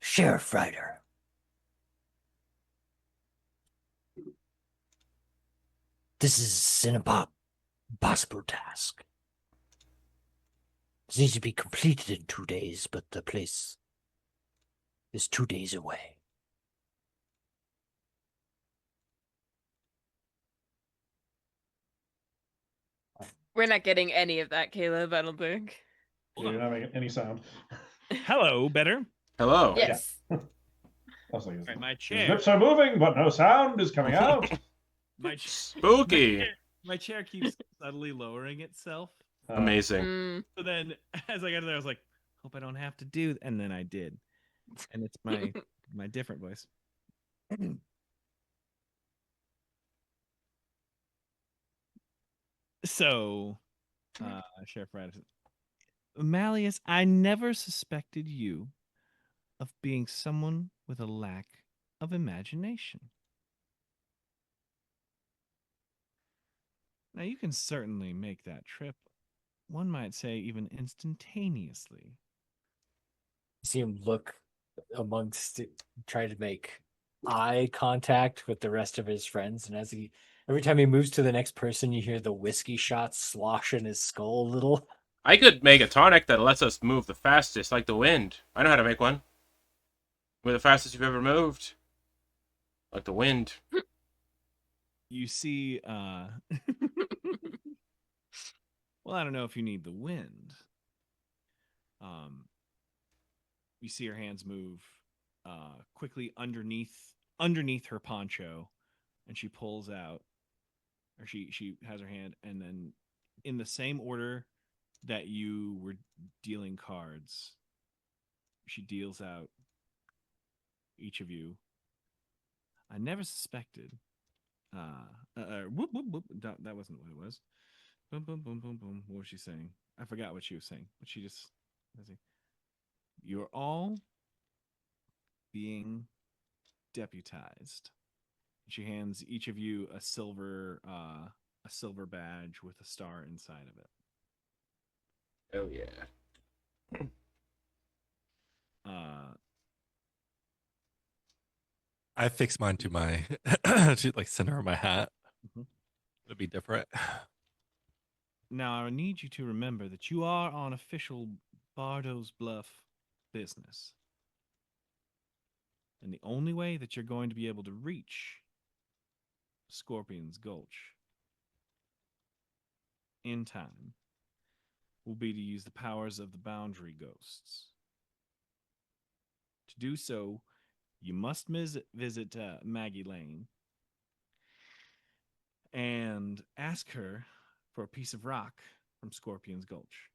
Sheriff Ryder. This is an impossible task. This needs to be completed in 2 days, but the place is 2 days away. We're not getting any of that, Caleb, I don't think. Yeah, you're not making any sound. Hello, better. Hello. Yes. I was like, All right, my his chair. lips are moving, but no sound is coming out. Spooky. My chair keeps subtly lowering itself. Amazing. Mm. So then, as I got to there, I was like, "Hope I don't have to do." And then I did, and it's my my different voice. So, Sheriff Ryder says, Malleus, I never suspected you of being someone with a lack of imagination. Now, you can certainly make that trip, one might say even instantaneously. See him look amongst, try to make eye contact with the rest of his friends, and every time he moves to the next person, you hear the whiskey shots slosh in his skull a little. I could make a tonic that lets us move the fastest, like the wind. I know how to make one. We're the fastest you've ever moved. Like the wind. You see, well, I don't know if you need the wind. You see her hands move quickly underneath her poncho, and she pulls out, or she has her hand, and then in the same order that you were dealing cards, she deals out each of you. I never suspected. Whoop, whoop, whoop. That wasn't what it was. Boom, boom, boom, boom, boom. What was she saying? I forgot what she was saying, but she just. You're all being deputized. She hands each of you a silver badge with a star inside of it. Oh yeah. I fix mine to my to like center of my hat. Mhm. It'll be different. Now I need you to remember that you are on official Bardo's Bluff business. And the only way that you're going to be able to reach Scorpion's Gulch in time will be to use the powers of the boundary ghosts. To do so, you must visit Maggie Lane and ask her for a piece of rock from Scorpion's Gulch,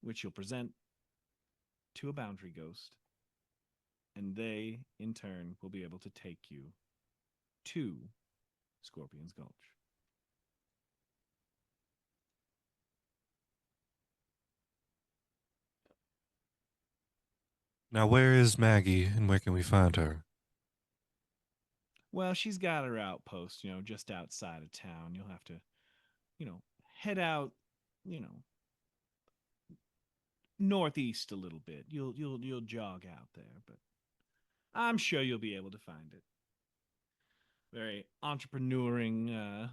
which you'll present to a boundary ghost, and they, in turn, will be able to take you to Scorpion's Gulch. Now, where is Maggie, and where can we find her? Well, she's got her outpost, just outside of town. You'll have to, head out, you know, northeast a little bit. You'll jog out there, but I'm sure you'll be able to find it. Very entrepreneuring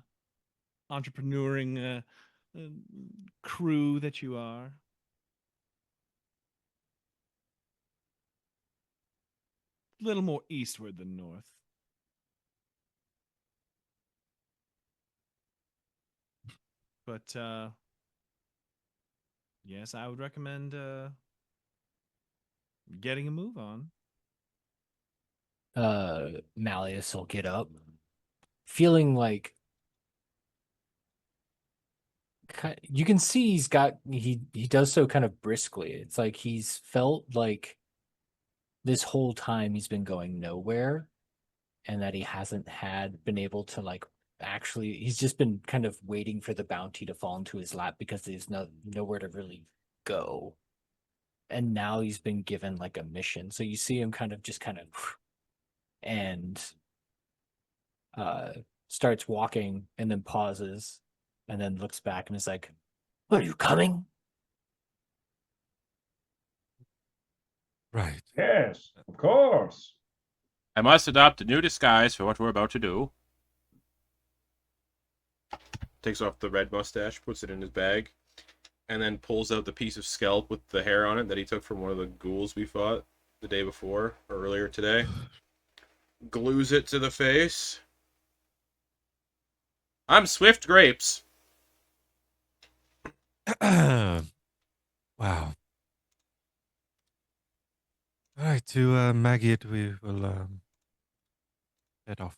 crew that you are. A little more eastward than north. But yes, I would recommend getting a move on. Malleus will get up, feeling like you can see he does so kind of briskly. It's like he's felt like this whole time he's been going nowhere, and that he hasn't been able to actually. He's just been kind of waiting for the bounty to fall into his lap because there's nowhere to really go. And now he's been given like a mission. So you see him kind of and starts walking and then pauses and then looks back and is like, "Are you coming?" Right. Yes, of course. I must adopt a new disguise for what we're about to do. Takes off the red mustache, puts it in his bag, and then pulls out the piece of scalp with the hair on it that he took from one of the ghouls we fought the day before, or earlier today. Glues it to the face. I'm Swift Grapes. Wow. All right, to Maggie, we will head off.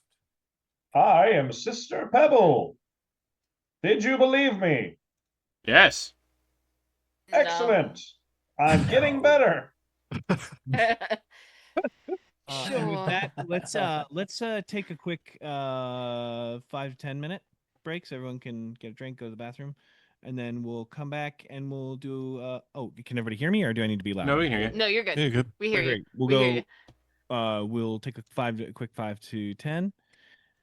I am Sister Pebble. Did you believe me? Yes. Excellent. I'm getting No. better. And with that, let's take a quick 5 to 10 minute break so everyone can get a drink, go to the bathroom, and then we'll come back and we'll do. Can everybody hear me, or do I need to be loud? No, we can hear you. No, you're good. Yeah, you're good. We hear you. Great. We'll We hear go. you. We'll take a quick 5 to 10,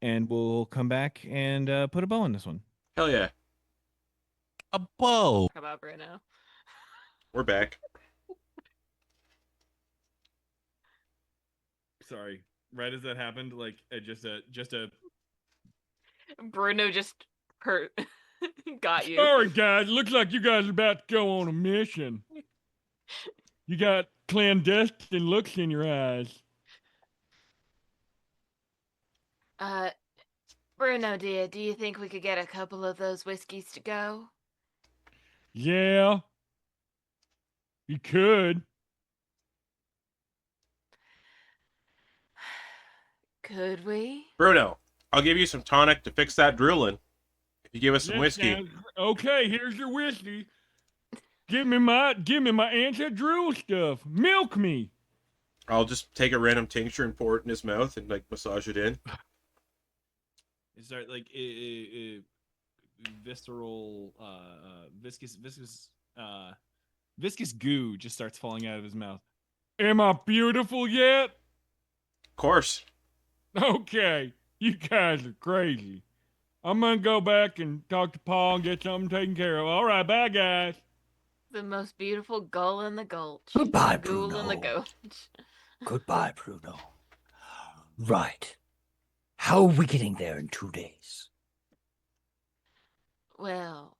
and we'll come back and put a bow on this one. Hell yeah. A bow. Come up right now. We're back. Sorry. Right as that happened, like just a. Bruno just hurt. Got you. Sorry, guys. Looks like you guys are about to go on a mission. You got clandestine looks in your eyes. Bruno, dear, do you think we could get a couple of those whiskeys to go? Yeah. You could. Could we? Bruno, I'll give you some tonic to fix that drooling. If you give us some whiskey. Okay, here's your whiskey. Give me my anti-drool stuff. Milk me. I'll just take a random tincture and pour it in his mouth and massage it in. Is there like visceral, viscous goo just starts falling out of his mouth? Am I beautiful yet? Of course. Okay, you guys are crazy. I'm gonna go back and talk to Paul and get something taken care of. All right, bye, guys. The most beautiful gull in the gulch. Goodbye, Ghoul in the Bruno. gulch. Goodbye, Bruno. Right. How are we getting there in 2 days? Well,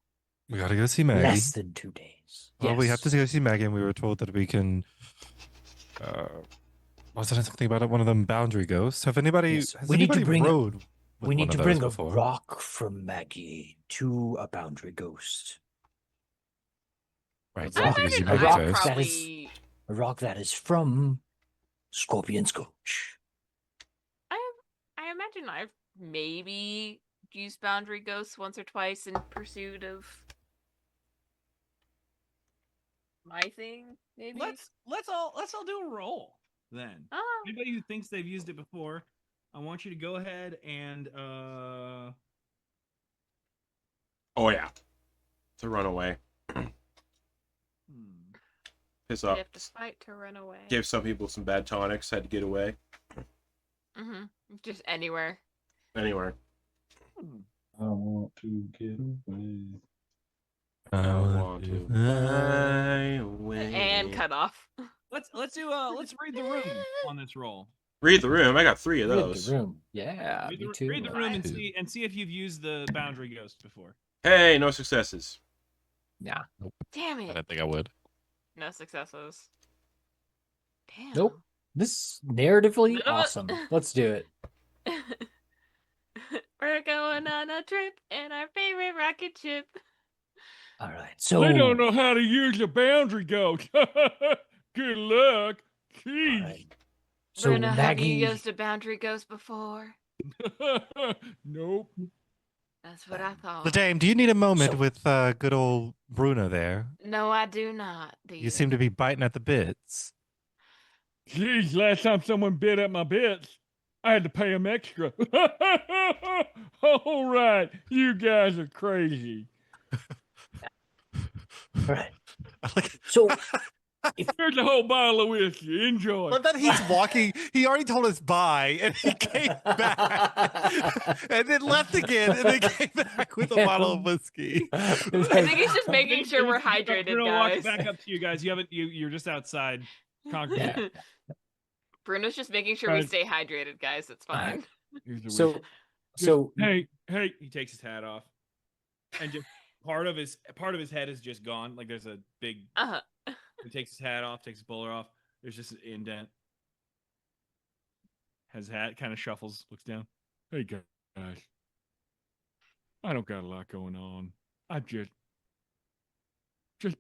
We gotta go see Maggie. Less than 2 days. Well, we have to Yes. go see Maggie, and we were told that we can. Wasn't it something about one of them boundary ghosts? Have anybody? Yes, Has we need to anybody bring- rode with We need one to of bring those a before? rock from Maggie to a boundary ghost. Right, A so we have to go rock- see a Maggie rock first. that is- probably. A rock that is from Scorpion's Gulch. I imagine I've maybe used boundary ghosts once or twice in pursuit of my thing. Maybe. Let's all do a roll then. Oh, Anybody who thinks they've used it before, I want you to go ahead and Oh, yeah. To run away. Piss you off. have to fight to run away. Give some people some bad tonics. Had to get away. Just anywhere. Anywhere. I want to get away. I want to fly away. And cut off. Let's read the room on this roll. Read the room. I got 3 of Read those. the room. Yeah, me too. Read the room and Two. see if you've used the boundary ghost before. Hey, no successes. Yeah. Damn I it. didn't think I would. No successes. Damn. Nope. This narratively None of us- awesome. Let's do it. We're going on a trip in our favorite rocket ship. All right. So They don't know how to use a boundary ghost. Good luck. all Jeez. right. So Bruno, have you Maggie, used a boundary ghost before? Nope. That's what I thought. The dame, do you need a moment So- with good old Bruno there? No, I do not. Dear. You seem to be biting at the bits. Jeez, last time someone bit at my bits, I had to pay them extra. All right, you guys are crazy. all right. I like So Here's a whole bottle of whiskey. Enjoy. But then he's walking. He already told us bye, and he came back, and then left again, and then came back with a bottle of whiskey. I think he's just making sure we're hydrated, Bruno walks guys. back up to you guys. You're just outside. Conquering. Yeah. Bruno's just making sure we stay hydrated, guys. It's All right. fine. Here's the so whiskey. so Hey, he takes his hat off, and just part of his head is just gone. Like there's a big. Uh-huh. He takes his hat off, takes his bowler off. There's just an indent. Has his hat, kind of shuffles, looks down. Hey guys, I don't got a lot going on. I just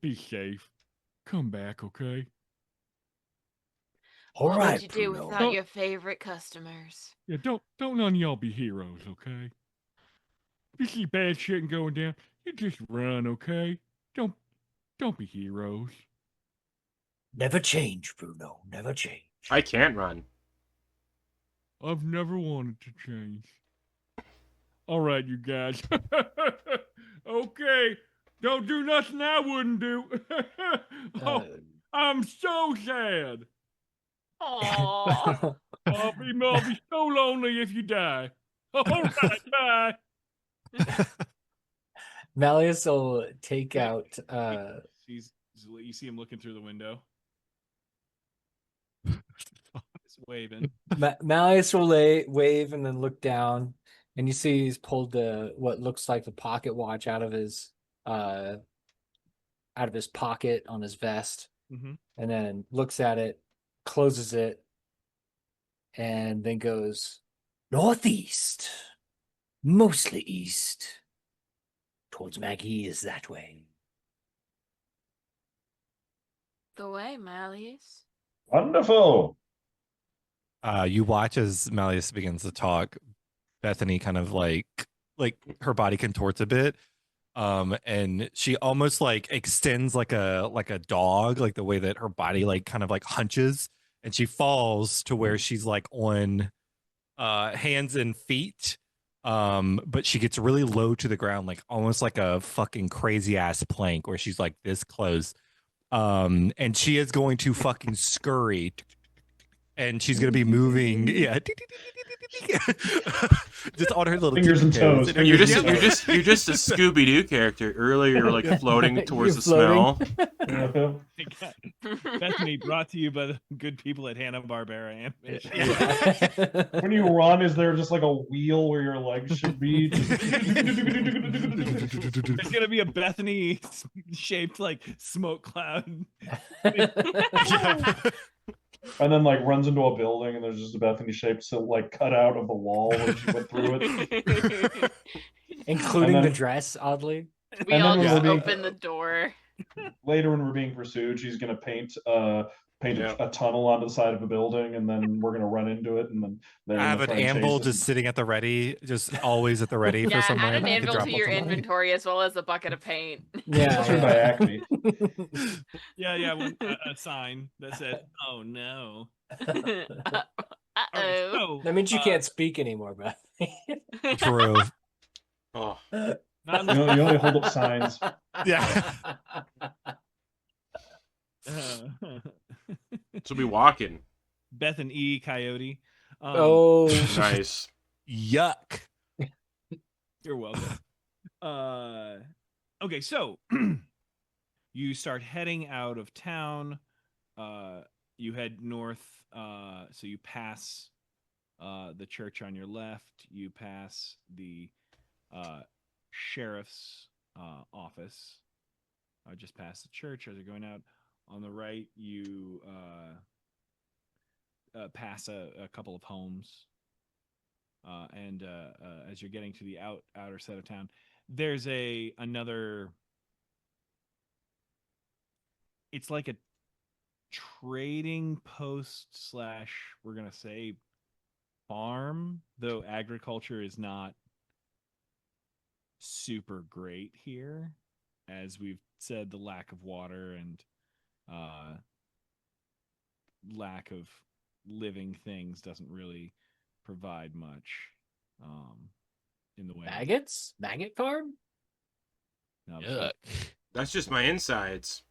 be safe. Come back, okay? all What right, would you do Bruno. without your favorite customers? Yeah, don't none of y'all be heroes, okay? If you see bad shit going down, you just run, okay? Don't be heroes. Never change, Bruno. Never change. I can't run. I've never wanted to change. All right, you guys. Okay, don't do nothing I wouldn't do. Oh, I'm so sad. Aww. I'll be so lonely if you die. All right, bye. Malleus will take out You see him looking through the window. He's waving. Malleus will wave and then look down, and you see he's pulled what looks like the pocket watch out of his pocket on his vest, Mhm. and then looks at it, closes it, and then goes northeast, mostly east, towards Maggie is that way. The way, Malleus. Wonderful. You watch as Malleus begins to talk. Bethany kind of like her body contorts a bit, and she almost like extends like a dog, like the way that her body like kind of like hunches, and she falls to where she's like on hands and feet, but she gets really low to the ground, like almost like a fucking crazy ass plank where she's like this close, and she is going to fucking scurry. And she's gonna be moving, yeah, just on her little Fingers and tiptoes. toes. And you're just Yeah. you're just a Scooby Doo character. Earlier, you were like floating towards You're the floating. smell. Bethany brought to you by the good people at Hanna-Barbera Animation. When you run, is there just like a wheel where your legs should be? It's gonna be a Bethany shaped like smoke cloud. And then like runs into a building and there's just a Bethany shaped like cut out of the wall where she went through it. Including And the then- dress, oddly. We And all then just we're being- open the door. Later when we're being pursued, she's gonna paint Yeah. a tunnel onto the side of a building, and then we're gonna run into it, and then they're I have gonna an try and anvil chase us. just sitting at the ready, just always at the ready for Yeah, someone. add an to anvil drop to off your the body. inventory as well as a bucket of paint. Yeah. Sponsored by Acme. Yeah, a sign that said, "Oh no." Uh-oh. So, That means you can't speak anymore, Beth. True. Oh, not You only hold up signs. Yeah. so be walking. Beth and E Coyote. Oh, Nice. Yuck. You're welcome. Okay, so you start heading out of town. You head north. So you pass the church on your left. You pass the sheriff's office. Just past the church as you're going out. On the right, you pass a couple of homes. And as you're getting to the outer side of town, there's another. It's like a trading post slash, we're gonna say, farm. Though agriculture is not super great here, as we've said, the lack of water and lack of living things doesn't really provide much in the way. maggots? Maggot farm? No, Yuck. That's just my insides.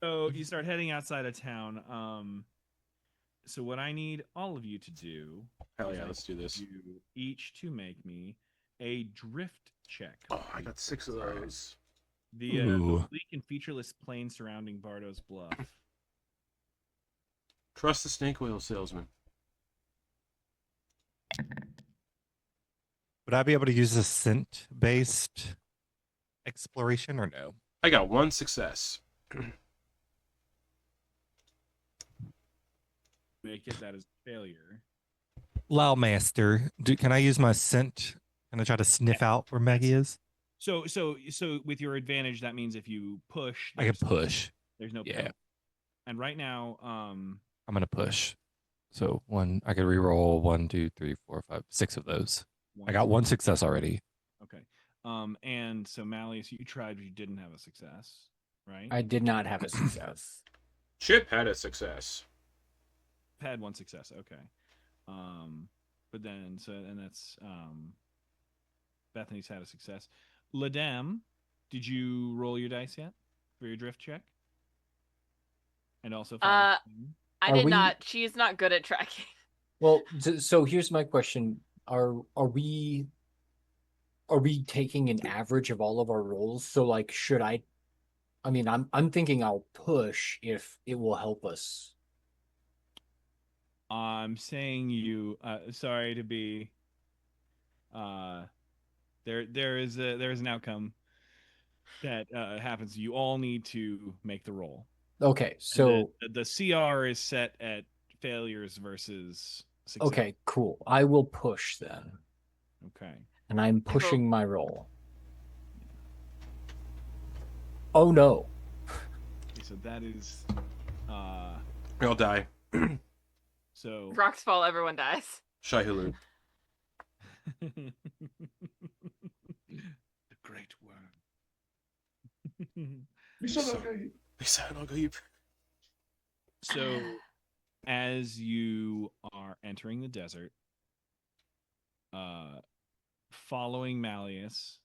So you start heading outside of town. So what I need all of you to do, Hell is yeah, I let's do need this. you each to make me a drift check. Oh, I got 6 of those. The Ooh. bleak and featureless plain surrounding Bardo's Bluff. Trust the snake oil salesman. Would I be able to use a scent-based exploration or no? I got 1 success. Make it, that is a failure. Loudmaster, can I use my scent? Can I try to sniff out where Maggie is? So with your advantage, that means if you push, I can push. There's no Yeah. penalty. And right now, I'm gonna push. So I could reroll 1, 2, 3, 4, 5, 6 of those. I got 1 success already. Okay. And so Malleus, you tried, but you didn't have a success, right? I did not have a success. Chip had a success. Had 1 success. Okay. But then that's Bethany's had a success. Ladam, did you roll your dice yet for your drift check? And also, I Are did we- not. She is not good at tracking. Well, so here's my question: Are we taking an average of all of our rolls? So like, should I? I mean, I'm thinking I'll push if it will help us. I'm saying you. Sorry to be. There is an outcome that happens. You all need to make the roll. Okay, so The CR is set at failures versus success. okay, cool. I will push then, Okay. and I'm pushing my roll. Oh no! Okay, so that is. We all die. So. Rocks fall, everyone dies. Shai Hulud. The great worm. So, as you are entering the desert, following Malleus,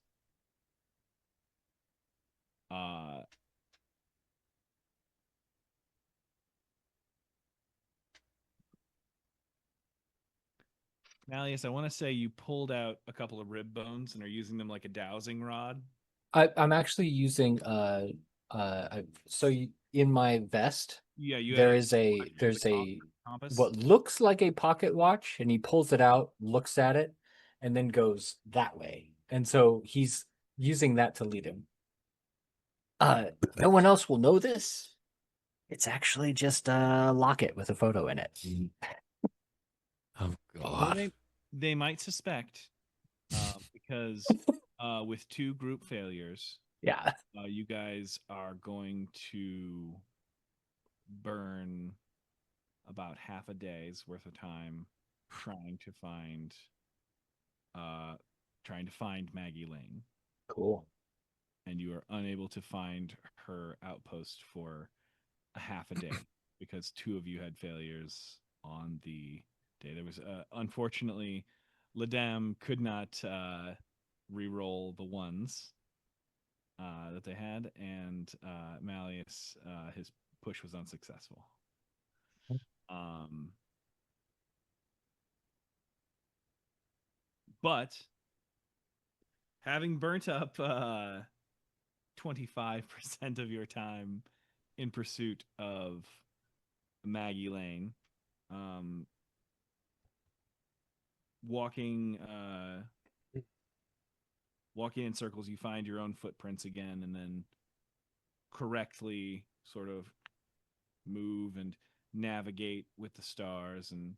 Malleus, I want to say you pulled out a couple of rib bones and are using them like a dowsing rod. I'm actually using in my vest Yeah, you there's have a compass. what looks like a pocket watch, and he pulls it out, looks at it, and then goes that way. And so he's using that to lead him. No one else will know this. It's actually just a locket with a photo in it. Oh Well, god. they might suspect because with 2 group failures, Yeah. you guys are going to burn about half a day's worth of time trying to find Maggie Lane. Cool. And you are unable to find her outpost for a half a day because 2 of you had failures on the day. There was unfortunately Ladam could not re-roll the ones that they had, and Malleus his push was unsuccessful. But having burnt up 25% of your time in pursuit of Maggie Lane, walking in circles, you find your own footprints again, and then correctly sort of move and navigate with the stars and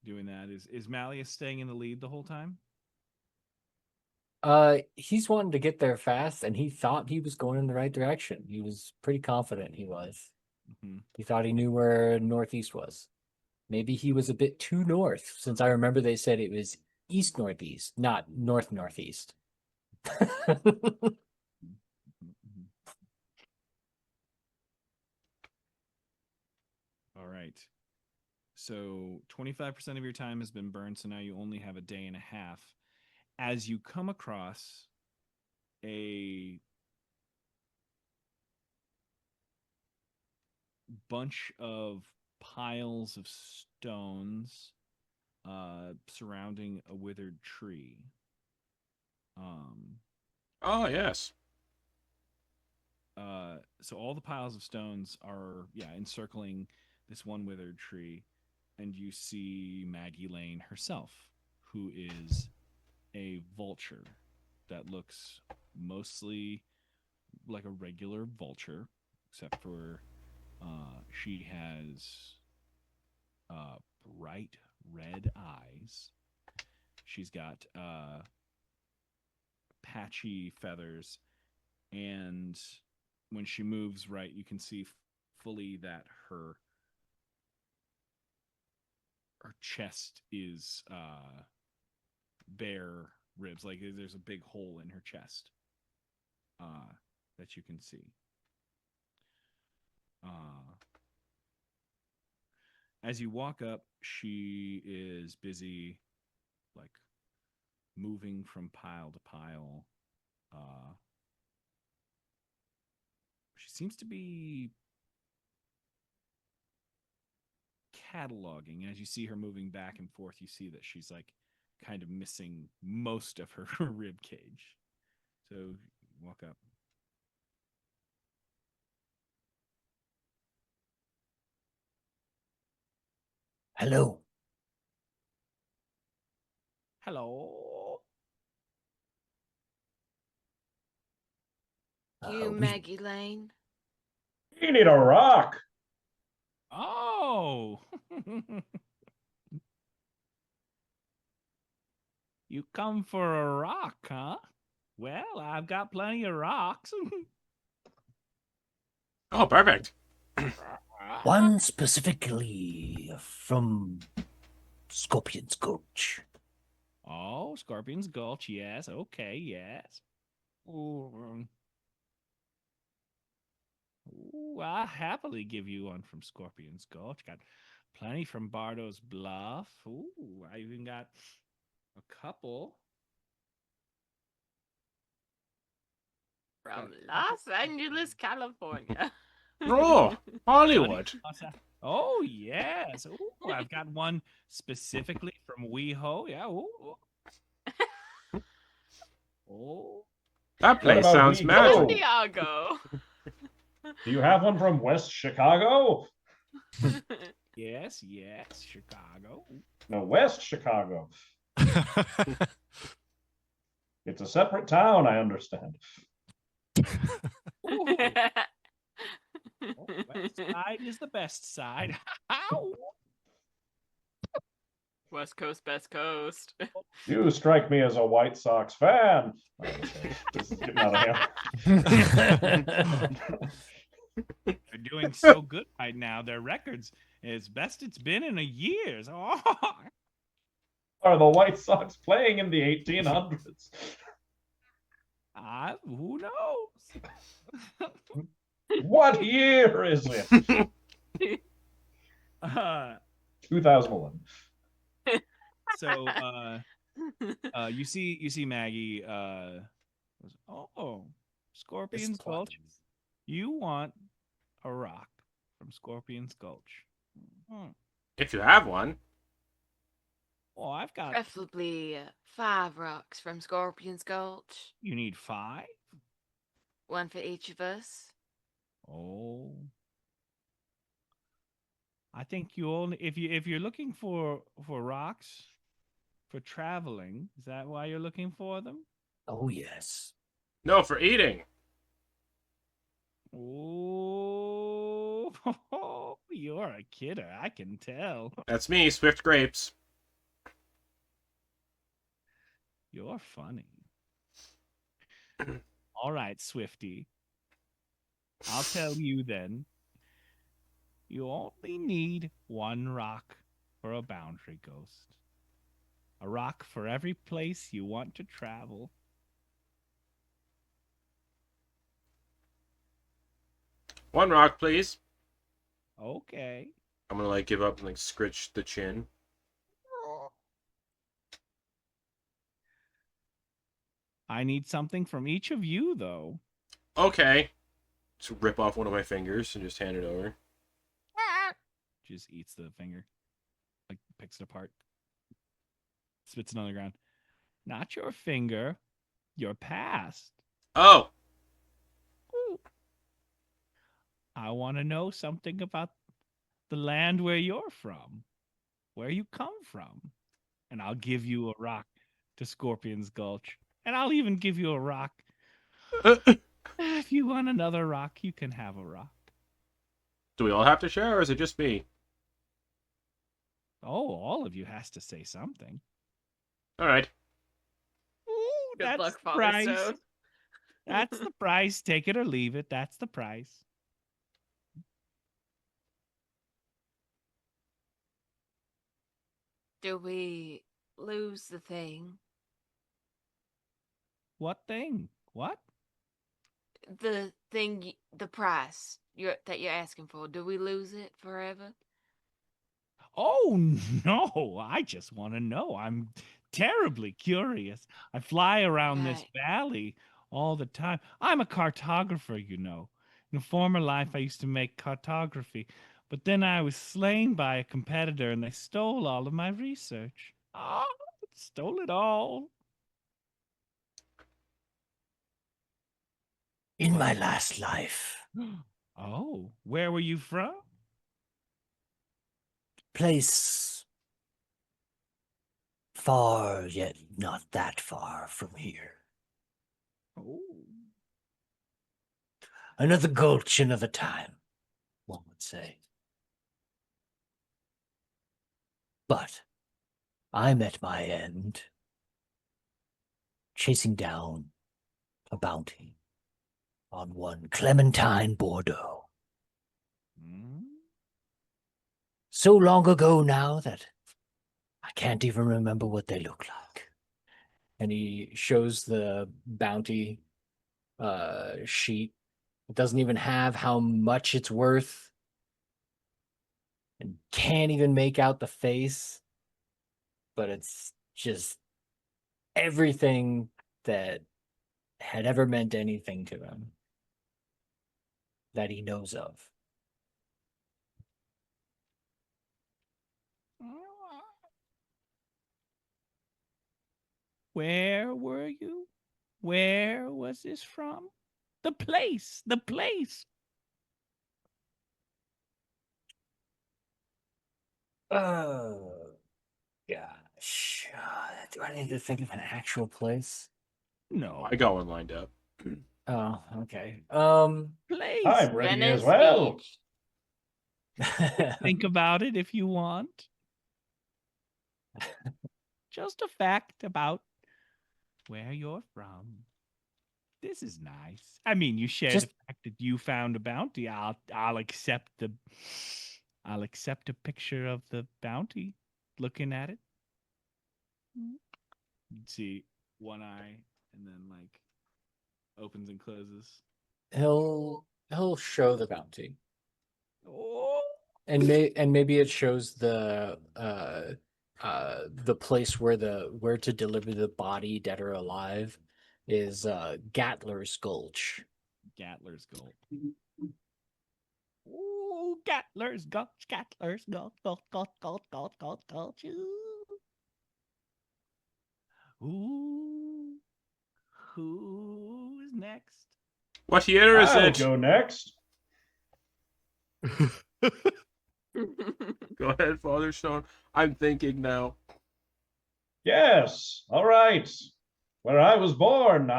doing that. Is Malleus staying in the lead the whole time? He's wanting to get there fast, and he thought he was going in the right direction. He was pretty confident he was. Mm-hmm. He thought he knew where northeast was. Maybe he was a bit too north, since I remember they said it was east northeast, not north northeast. All right. So 25% of your time has been burned, so now you only have a day and a half. As you come across a bunch of piles of stones surrounding a withered tree. Oh, yes. So all the piles of stones are, encircling this one withered tree, and you see Maggie Lane herself, who is a vulture that looks mostly like a regular vulture, except for she has bright red eyes. She's got patchy feathers, and when she moves right, you can see fully that her chest is bare ribs. Like there's a big hole in her chest that you can see. As you walk up, she is busy, like, moving from pile to pile. She seems to be cataloging. As you see her moving back and forth, you see that she's, like, kind of missing most of her rib cage. So, walk up. Hello. Hello. You, Maggie Lane. You need a rock. Oh. You come for a rock, huh? Well, I've got plenty of rocks. Oh, perfect. One specifically from Scorpion's Gulch. Oh, Scorpion's Gulch, yes. Okay, yes. Ooh, I'll happily give you one from Scorpion's Gulch. Got plenty from Bardo's Bluff. Ooh, I even got a couple. From Los Angeles, California. Oh, Hollywood. Oh, yes. Ooh, I've got one specifically from WeHo. Yeah. Ooh. Oh. That place about sounds me? magical. Oh. Santiago. Do you have one from West Chicago? Yes, Chicago. No, West Chicago. It's a separate town, I understand. Ooh. Oh, west side is the best side. Ow! West Coast, best coast. You strike me as a White Sox fan. This is getting out of hand. They're doing so good right now. Their records is best it's been in a years. Oh. Are the White Sox playing in the 1800s? Who knows? What year is it? 2011. So you see Maggie Scorpion's Gulch. You want a rock from Scorpion's Gulch. Hmm. If you have one. Oh, I've got. Preferably 5 rocks from Scorpion's Gulch. You need 5? One for each of us. Oh. I think you only if you're looking for rocks for traveling, is that why you're looking for them? Oh, yes. No, for eating. Oh, you're a kidder, I can tell. That's me, Swift Grapes. You're funny. All right, Swifty. I'll tell you then. You only need 1 rock for a boundary ghost. A rock for every place you want to travel. One rock, please. Okay. I'm gonna like give up and like scritch the chin. I need something from each of you, though. Okay. Just rip off one of my fingers and just hand it over. Just eats the finger. Like, picks it apart. Spits it on the ground. Not your finger. Your past. Oh! Ooh. I want to know something about the land where you're from. Where you come from. And I'll give you a rock to Scorpion's Gulch. And I'll even give you a rock. If you want another rock, you can have a rock. Do we all have to share, or is it just me? Oh, all of you has to say something. Alright. Ooh, Good that's luck, the Father price. Stone. That's the price. Take it or leave it. That's the price. Do we lose the thing? What thing? What? The thing, the price that you're asking for. Do we lose it forever? Oh, no. I just want to know. I'm terribly curious. I fly around this Right. valley all the time. I'm a cartographer, you know. In a former life, I used to make cartography, but then I was slain by a competitor and they stole all of my research. Oh, stole it all. In my last life, Oh, where were you from? place far yet not that far from here. Oh. Another gulch, another time, one would say. But I'm at my end, chasing down a bounty on one Clementine Bordeaux. Mm. So long ago now that I can't even remember what they look like. And he shows the bounty sheet. It doesn't even have how much it's worth. And can't even make out the face. But it's just everything that had ever meant anything to him that he knows of. Where were you? Where was this from? The place, the place. Oh, gosh. Do I need to think of an actual place? No, I got one lined up. Oh, okay. place. I'm ready as Venice well. Beach. Think about it if you want. Just a fact about where you're from. This is nice. I mean, you share Just- the fact that you found a bounty. I'll accept a picture of the bounty. Looking at it. You'd see one eye and then like opens and closes. he'll show the bounty. Oh, And maybe it shows the place where to deliver the body, dead or alive, is Gatler's Gulch. Gatler's Gold. Oh, Gattlers, go, scattlers, go, go, go, go, go, go, go, Ooh, who's next? What year is I'll it? go next. Go ahead, Father Stone. I'm thinking now. Yes, all right. Where I was born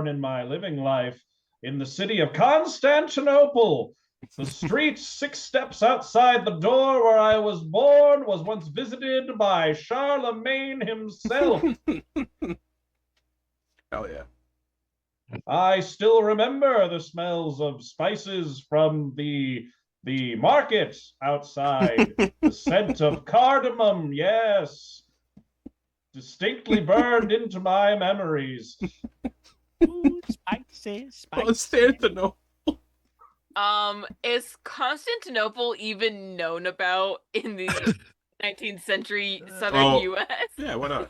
in my living life in the city of Constantinople. The street 6 steps outside the door where I was born was once visited by Charlemagne himself. Hell yeah. I still remember the smells of spices from the market outside. The scent of cardamom, yes, distinctly burned into my memories. Ooh, spices, spices. Constantinople. Is Constantinople even known about in the 19th century southern Oh, U.S.? Yeah, why not?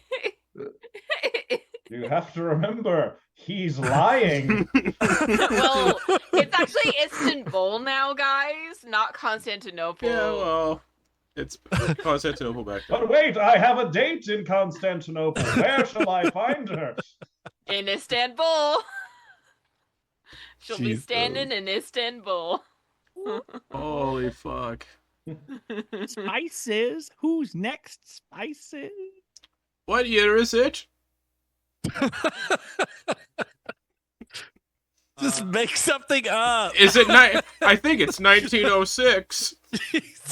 You have to remember, he's lying. Well, it's actually Istanbul now, guys, not Constantinople. Yeah, well, it's Constantinople back then. But wait, I have a date in Constantinople. Where shall I find her? In Istanbul. She'll be Jeez, standing in Istanbul. Holy fuck. Spices. Who's next? Spices. What year is it? Just make something up. Is it I think it's 1906.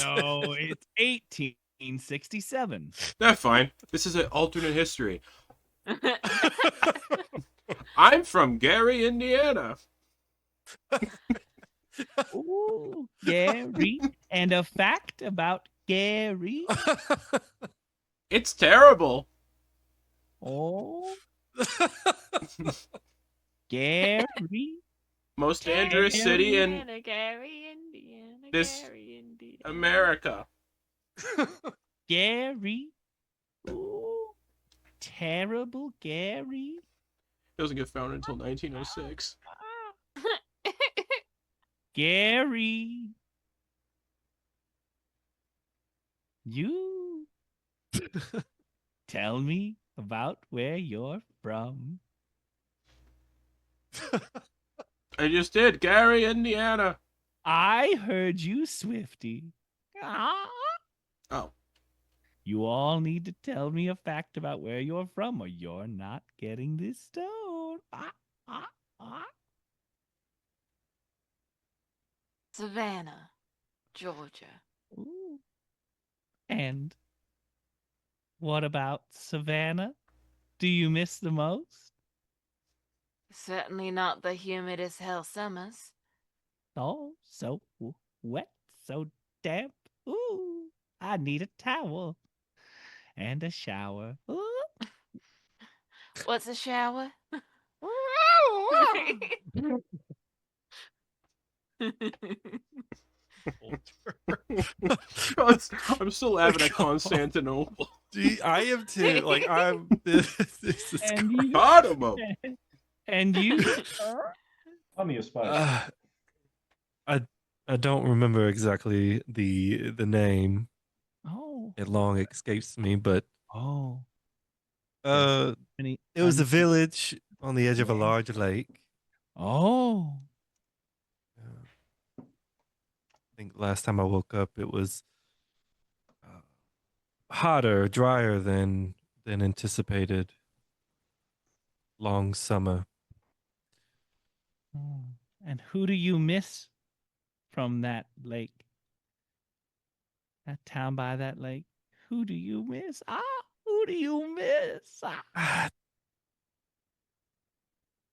No, it's 1867. That's fine. This is an alternate history. I'm from Gary, Indiana. Ooh, Gary. And a fact about Gary. It's terrible. Oh, Gary. Most dangerous city in Gary, Indiana. this Gary, Indiana. America. Gary. Ooh, terrible Gary. Doesn't get found until 1906. Gary. You tell me about where you're from. I just did. Gary, Indiana. I heard you, Swifty. Ah. Oh. You all need to tell me a fact about where you're from, or you're not getting this stone. Ah. Savannah, Georgia. Ooh. And what about Savannah? Do you miss the most? Certainly not the humid as hell summers. Oh, so wet, so damp. Ooh, I need a towel and a shower. Ooh. What's a shower? I'm still laughing at Constantinople. I am too. Like I'm. This is And you, Cardamom. and you. Tell me a spice. I don't remember exactly the name. Oh, It long escapes me, but oh. it was a village on the edge of a large lake. Oh, I think last time I woke up, it was hotter, drier than anticipated. Long summer. oh. And who do you miss from that lake? That town by that lake? Who do you miss? Who do you miss?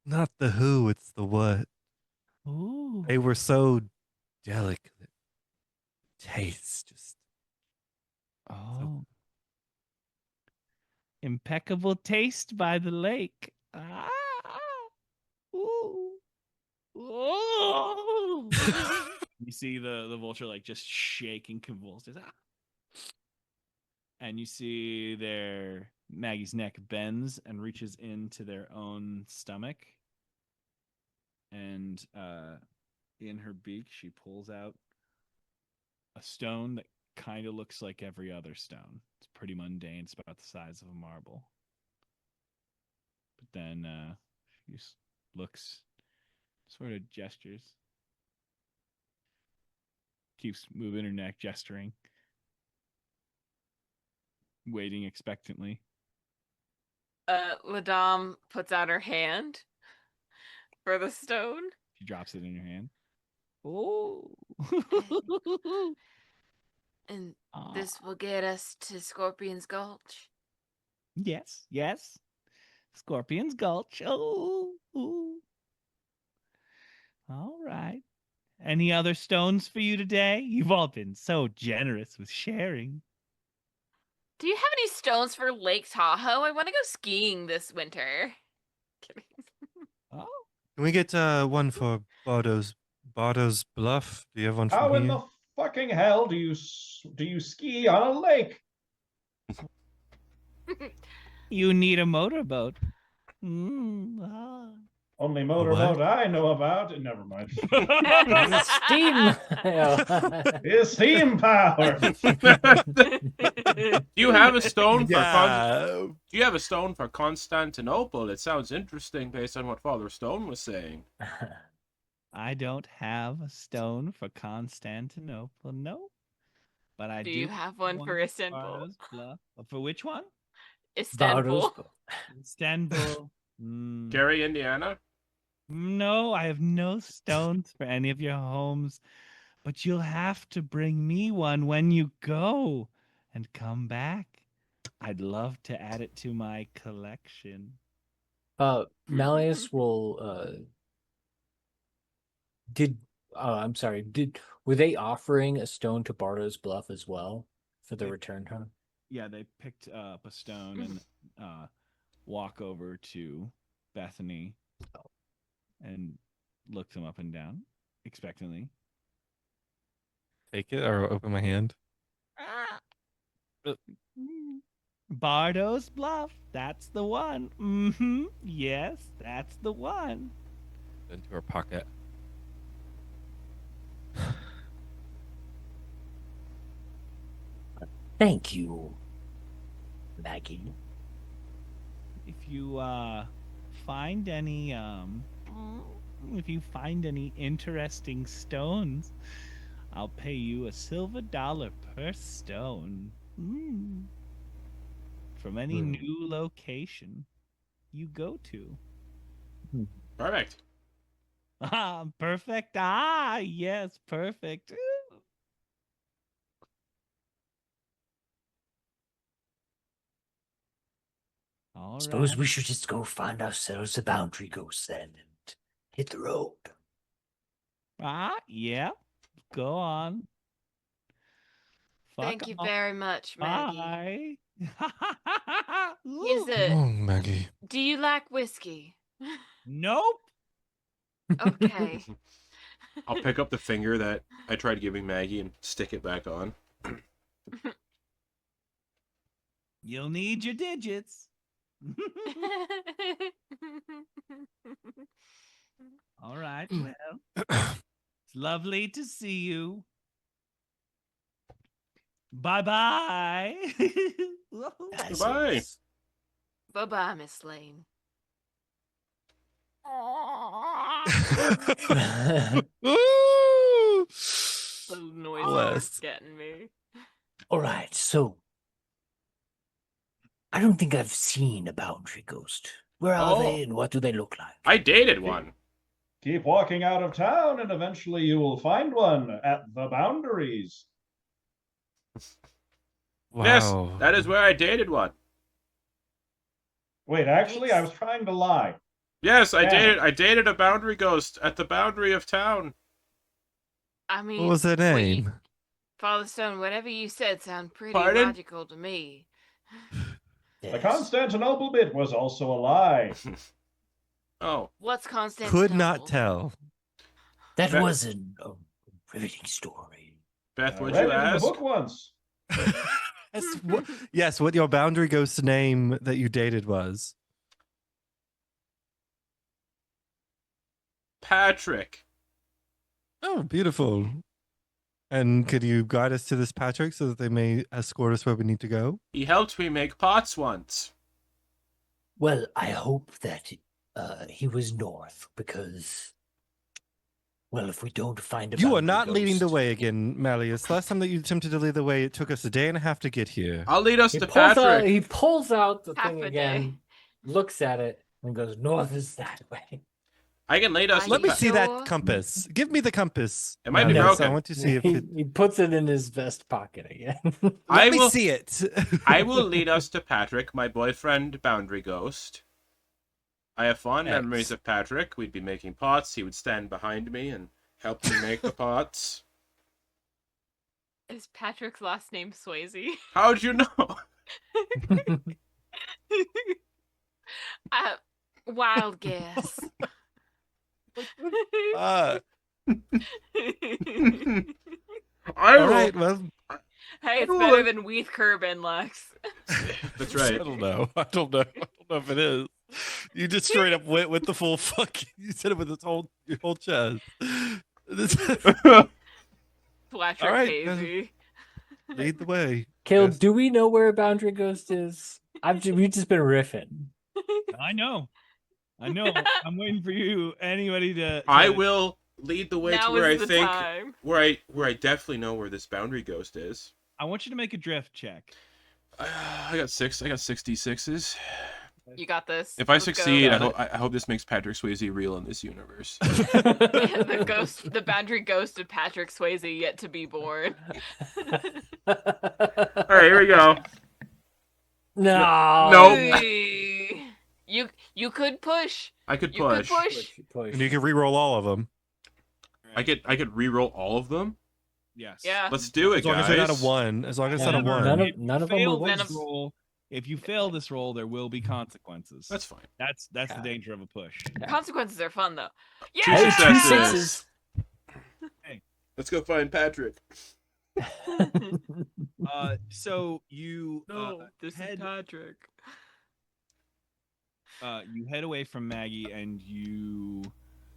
Not the who, it's the what. Ooh. They were so delicate. Taste just. Oh. Impeccable taste by the lake. Ooh. Ooh. You see the vulture like just shake and convulse. And you see Maggie's neck bends and reaches into their own stomach. And in her beak, she pulls out a stone that kind of looks like every other stone. It's pretty mundane. It's about the size of a marble. But then she just looks, sort of gestures, keeps moving her neck, gesturing, waiting expectantly. Ladam puts out her hand for the stone. She drops it in her hand. Oh. And this will get us to Scorpion's Gulch. Yes, yes. Scorpion's Gulch. Oh. Ooh. All right. Any other stones for you today? You've all been so generous with sharing. Do you have any stones for Lake Tahoe? I want to go skiing this winter. Kidding. Oh. Can we get one for Bardo's Bluff? Do you have one How from in here? the fucking hell do you ski on a lake? You need a motorboat. Only what? motorboat I know about. Never mind. Steam. Is steam powered. Do you have a stone for Yeah. Do you have a stone for Constantinople? It sounds interesting based on what Father Stone was saying. I don't have a stone for Constantinople, no. But I Do do you have one for Istanbul? Bardo's Bluff. For which one? Istanbul. Istanbul. Gary, Indiana? No, I have no stones for any of your homes, but you'll have to bring me one when you go and come back. I'd love to add it to my collection. Malleus will I'm sorry, were they offering a stone to Bardo's Bluff as well for the return time? Yeah, they picked up a stone and walk over to Bethany and look them up and down expectantly. Take it or open my hand. Bardo's Bluff, that's the one. Yes, that's the one. Into her pocket. Thank you, Maggie. If you find any interesting stones, I'll pay you a silver dollar per stone. From any new location you go to. Perfect. Perfect. Yes, perfect. All Suppose right. we should just go find ourselves a boundary ghost then and hit the road. Yeah. Go on. Thank Fuck you off. very much, Maggie. Bye. Here's Ooh. a. Oh, Maggie. Do you like whiskey? Nope. Okay. I'll pick up the finger that I tried giving Maggie and stick it back on. You'll need your digits. All right. Well, it's lovely to see you. Bye-bye. Goodbye. Bye-bye, Miss Lane. Ooh! The noise Bless. is getting me. All right, so I don't think I've seen a boundary ghost. Where are they and what do they look like? I dated one. Keep walking out of town, and eventually you will find one at the boundaries. Wow. Yes, that is where I dated one. Wait, actually, I was trying to lie. Yes, I Damn. dated a boundary ghost at the boundary of town. I mean, What was their name? Father Stone, whatever you said sounded pretty Pardon? logical to me. The Yes. Constantinople bit was also a lie. Oh, What's Constantinople? Could not tell. That Beth- was a riveting story. Beth, I would read you it in the ask? book once. Yes, what your boundary ghost name that you dated was. Patrick. Oh, beautiful. And could you guide us to this Patrick so that they may escort us where we need to go? He helped me make pots once. Well, I hope that he was north because, well, if we don't find a You are boundary not leading the ghost- way again, Malleus. Last time that you attempted to lead the way, it took us a day and a half to get here. I'll lead us He to pulls out. Patrick. He pulls out the Half thing a again, day. looks at it, and goes, "North is that way." I can lead us Are to Let me you Pa- see sure? that compass. Give me the compass. It might be Malleus. broken. I want to see if he, it... he puts it in his vest pocket again. I Let me will- see it. I will lead us to Patrick, my boyfriend, boundary ghost. I have fond memories of Patrick. We'd be making pots. He would stand behind me and help me make the pots. Is Patrick's last name Swayze? How'd you know? Wild guess. Ah, I all will. right, well, Hey, it's I better will- than Weath Curbin, Lex. That's I right. don't know. I don't know if it is. You just straight up went with the full fucking. You said it with your whole chest. Patrick All right, Casey. Lead the way. Caleb, Yes. do we know where a boundary ghost is? We've just been riffing. I know. I'm waiting for you. Anybody to. I will lead the way Now to where I is the think time. where I definitely know where this boundary ghost is. I want you to make a drift check. I got 66s. You got this. If I Let's go. succeed, Got I hope this makes Patrick Swayze real in this universe. the boundary ghost of Patrick Swayze yet to be born. All right, here we go. No. Nope. You could push. I could You could push. push. And you can re-roll all of them. I could re-roll all of them. Yes. Yeah. Let's do it, As long guys. as they're not a one. As long as it's not a Yeah, one. none of them Fail were this None of- roll. If you fail this roll, there will be consequences. That's fine. That's the Yeah. danger of a push. Consequences are fun though. Two Yeah. successes. Let's go find Patrick. So you This is head Patrick. you head away from Maggie and you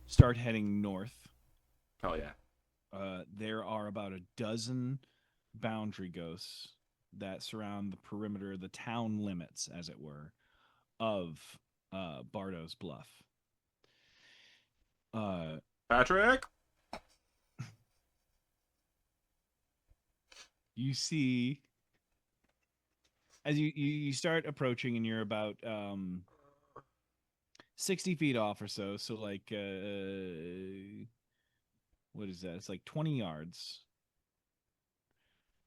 start heading north. Oh yeah. There are about a dozen boundary ghosts that surround the perimeter, the town limits, as it were, of Bardo's Bluff. Patrick. You see, as you start approaching, and you're about 60 feet off or so. So like, what is that? It's like 20 yards.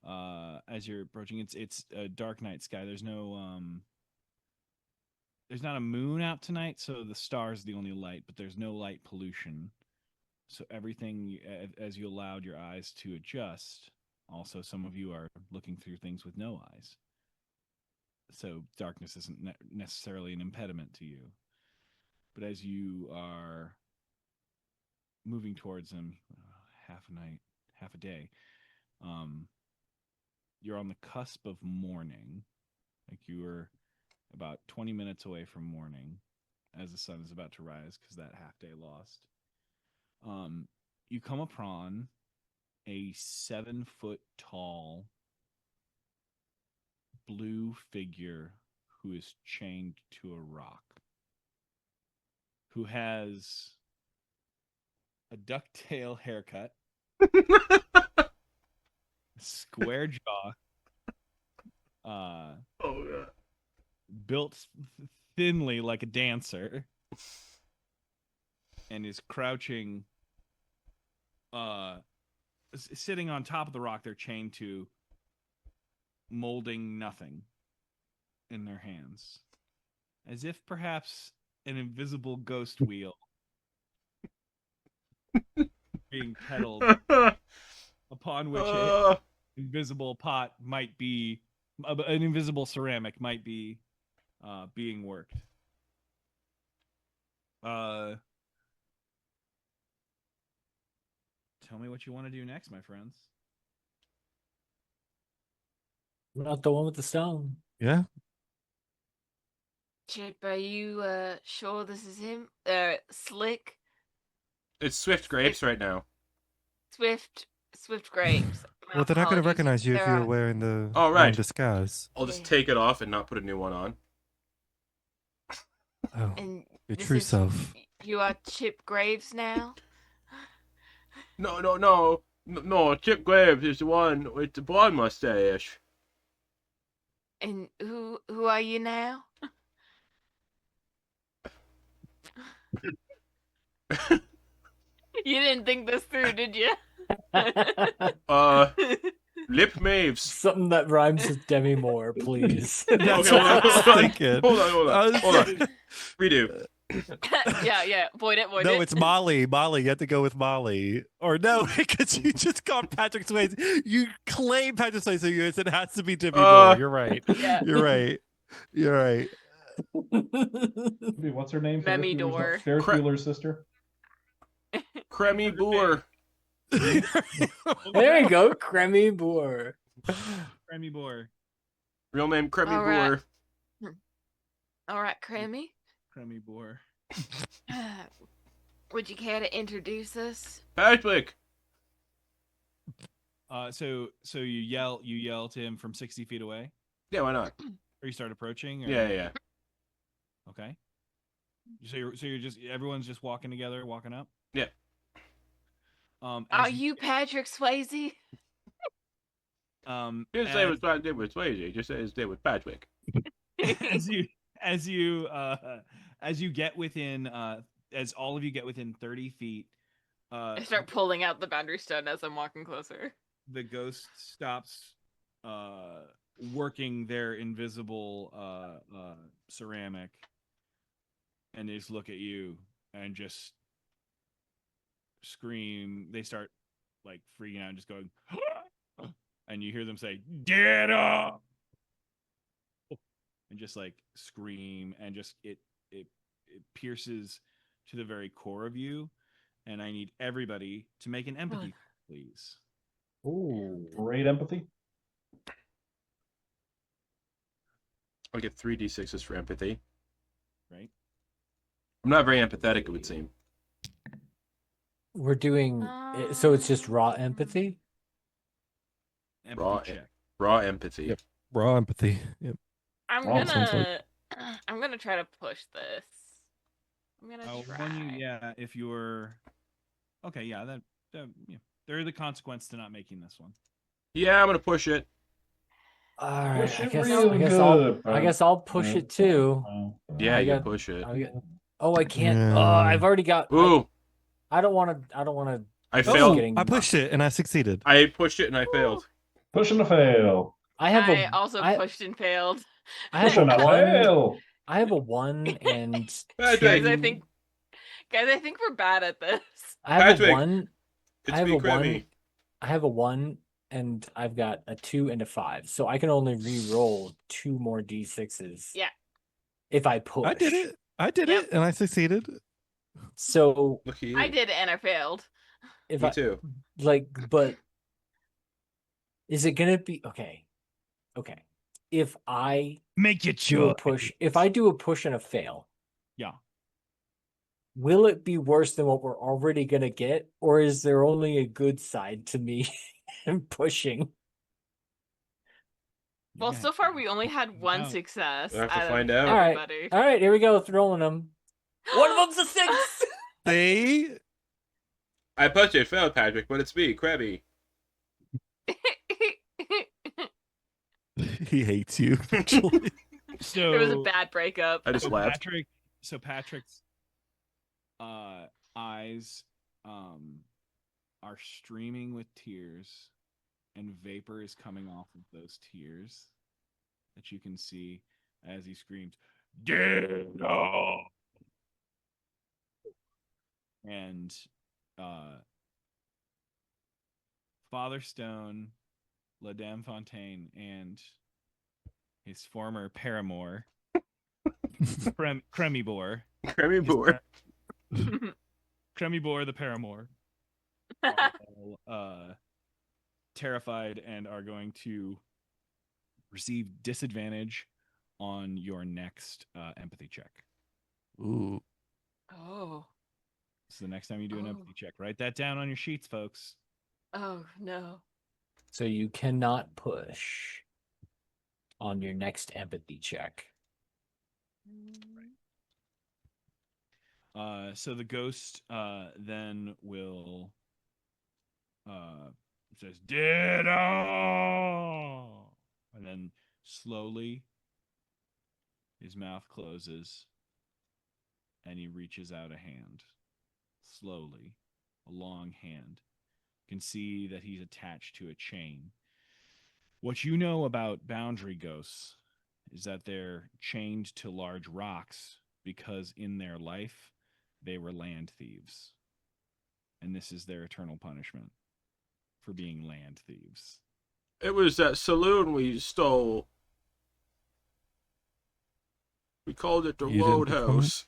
As you're approaching, it's a dark night sky. There's not a moon out tonight, so the stars are the only light, but there's no light pollution. So everything, as you allowed your eyes to adjust, also some of you are looking through things with no eyes. So darkness isn't necessarily an impediment to you. But as you are moving towards them, half a night, half a day, you're on the cusp of morning. Like you were about 20 minutes away from morning as the sun is about to rise because that half day lost. You come upon a 7-foot tall blue figure who is chained to a rock, who has a ducktail haircut, square jaw, Oh god. built thinly like a dancer, and is crouching, sitting on top of the rock they're chained to, molding nothing in their hands, as if perhaps an invisible ghost wheel being pedaled, upon which an invisible pot might be, an invisible ceramic might be being worked. Tell me what you want to do next, my friends. Not the one with the stone. Yeah. Chip, are you sure this is him? Slick, It's Swift Grapes right now. Swift, Swift Grapes. My Well, they're not going to apologies. recognize you if There you're are- wearing the Oh, one right. disguise. I'll just take it off and not put a new one on. Oh, And your this true is- self. You are Chip Graves now? No, Chip Graves is the one with the blonde mustache. And who are you now? You didn't think this through, did you? Lip Maves. Something that rhymes with Demi Moore, please. That's Okay, what I was hold on. thinking. Hold I was on. thinking- Redo. yeah. Void it. No, it's Molly. Molly, you have to go with Molly. Or no, because you just called Patrick Swayze. You claim Patrick Swayze, so it has to be Demi Moore. You're right. Yeah. You're right. You're right. What's her name? Memmy Door. Ferris Bueller's sister. Cremy Boer. There you go, Cremy Boer. Remy Boar. Real name Cremy All right. Boer. All right, Crammy. Remy Boar. Would you care to introduce us? Patrick. So you yell to him from 60 feet away, Yeah, why not? or you start approaching. Or... Yeah. Okay. So you're just everyone's just walking together, walking up. Yeah. Are you Patrick Swayze? Didn't say it was what I did with Swayze. Just say his name was Patrick. as you get within as all of you get within 30 feet, I start pulling out the boundary stone as I'm walking closer. the ghost stops working their invisible ceramic, and they just look at you and just scream. They start like freaking out and just going and you hear them say, "Get up!" and just like scream, and just it pierces to the very core of you. And I need everybody to make an empathy, please. Ooh. Great empathy. I'll get 3d6s for empathy. Right? I'm not very empathetic, it would seem. We're doing so it's just raw empathy? Empathy Raw, check. raw empathy. Yep. Raw empathy. Yep. I'm Oh, sounds gonna try to push this. I'm gonna try. If you're okay, yeah, yeah. There are the consequence to not making this one. Yeah, I'm gonna push it. All right. Push I it guess, real good. I guess I'll push it too. Yeah, I you got- push it. Oh, I can't. Yeah. I've already got. Ooh, I don't want to. I Oh, failed. getting- I pushed it and I succeeded. I pushed it and I failed. Pushing to fail. I have I also I- pushed and failed. I have Pushing a to one. fail. I have a 1 and Patrick. two- Guys, I think we're bad at this. I have Patrick, a 1. It's I have me, a 1. Cremmy. I have a 1 and I've got a 2 and a 5. So I can only re-roll 2 more d6s. Yeah. If I push. I did it. I did Yep. it and I succeeded. So Look at you. I did it and I failed. if Me I too. but is it gonna be okay? Okay. If I Make it do a push, if I do a push and a fail, Yeah. will it be worse than what we're already gonna get, or is there only a good side to me and pushing? Well, so far we only had one No. success. We'll have to out of find out. All right. everybody. All right, here we go, throwing them. One of them's a 6. They I pushed it, failed, Patrick, but it's me, Krabby. he hates you. Actually. So It was a bad breakup. I just laughed. Patrick's eyes are streaming with tears, and vapor is coming off of those tears that you can see as he screams, "Get up!" And Father Stone, La Dame Fontaine, and his former paramour, Cremibor, Krabby Boer. Cremibor the paramour, are all, terrified and are going to receive disadvantage on your next empathy check. Ooh. Oh. So the next time you do an Oh. empathy check, write that down on your sheets, folks. Oh no. So you cannot push on your next empathy check. So the ghost then will says ditto, and then slowly his mouth closes and he reaches out a hand. Slowly, a long hand. You can see that he's attached to a chain. What you know about boundary ghosts is that they're chained to large rocks because in their life they were land thieves. And this is their eternal punishment for being land thieves. It was that saloon we stole. We called it the You didn't become Roadhouse.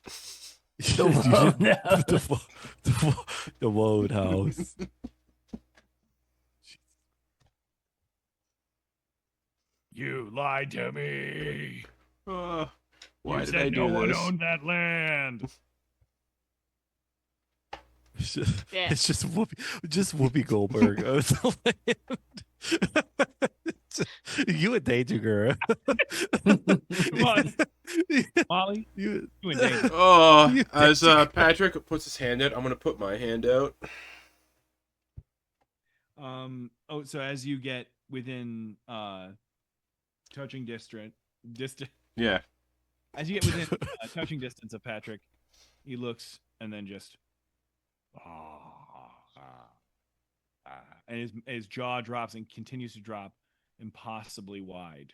The Wodehouse. You lied to me. Why You did said I do no one this? owned that land. Yeah. It's just Whoopi Goldberg owns the land. You a danger girl. Come on, Molly. You in danger. Oh, You as danger girl. Patrick puts his hand out, I'm gonna put my hand out. So as you get within touching distant, Yeah. as you get within touching distance of Patrick, he looks and then just and his jaw drops and continues to drop impossibly wide.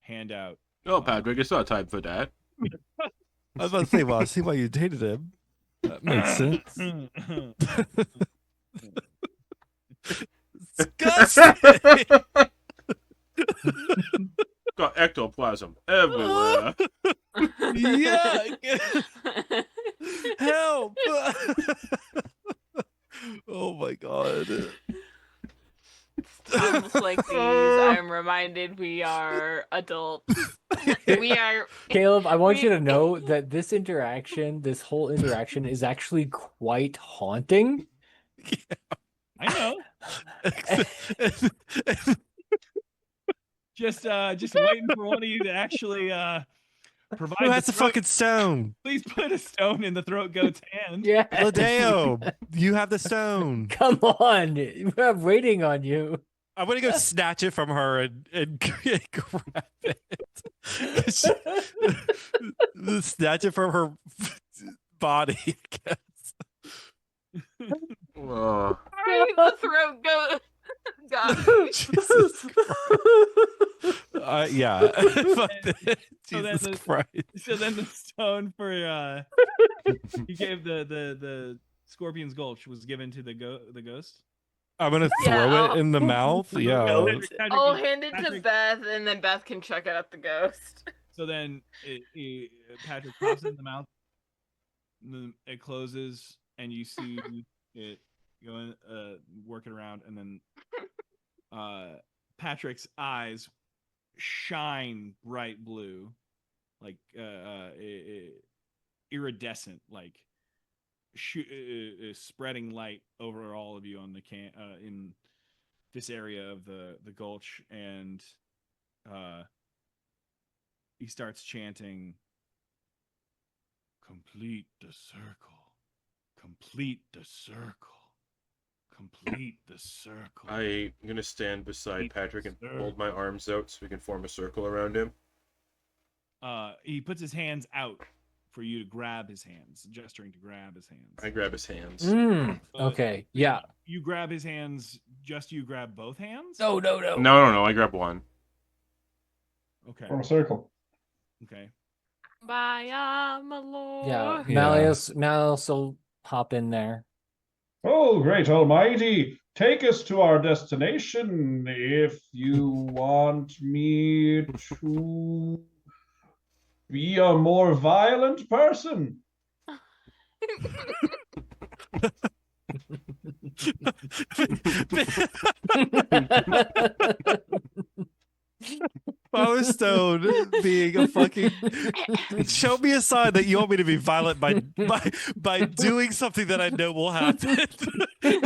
Hand out. No, Patrick, it's not time for that. I was about to say, well, I see why you dated him. That makes sense. Disgusting. Got ectoplasm everywhere. Yuck. Help. Oh my god. Times like these, I'm reminded we are adults. We are. Caleb, I want you to know that this whole interaction is actually quite haunting. I know. Just waiting for one of you to actually provide. Who has the fucking stone? Please put a stone in the throat goat's hand. Yeah. Ladeo, you have the stone. Come on. We're waiting on you. I'm gonna go snatch it from her and grab it. Snatch it from her body, I guess. Oh. Sorry, the throat goat. God. Jesus Christ. Yeah. Jesus Christ. So then the stone for you gave the Scorpion's Gulch was given to the ghost. I'm gonna Yeah, throw it in the mouth. Yeah. I'll hand it to Beth, and then Beth can chuck it at the ghost. So then Patrick pops it in the mouth. And then it closes, and you see it going, working around, and then Patrick's eyes shine bright blue, like iridescent, like spreading light over all of you on the in this area of the gulch, and he starts chanting, "Complete the circle, complete the circle, complete the circle." I'm gonna stand beside Patrick and hold my arms out so we can form a circle around him. He puts his hands out for you to grab his hands, gesturing to grab his hands. I grab his hands. Okay. Yeah. You grab his hands. Just you grab both hands. No. No. I grab one. Okay. Form a circle. Okay. Bye, my lord. Yeah. Yeah. Malleus will hop in there. Oh, great almighty, take us to our destination if you want me to be a more violent person. I Stone being a fucking. Show me a sign that you want me to be violent by doing something that I know will happen. He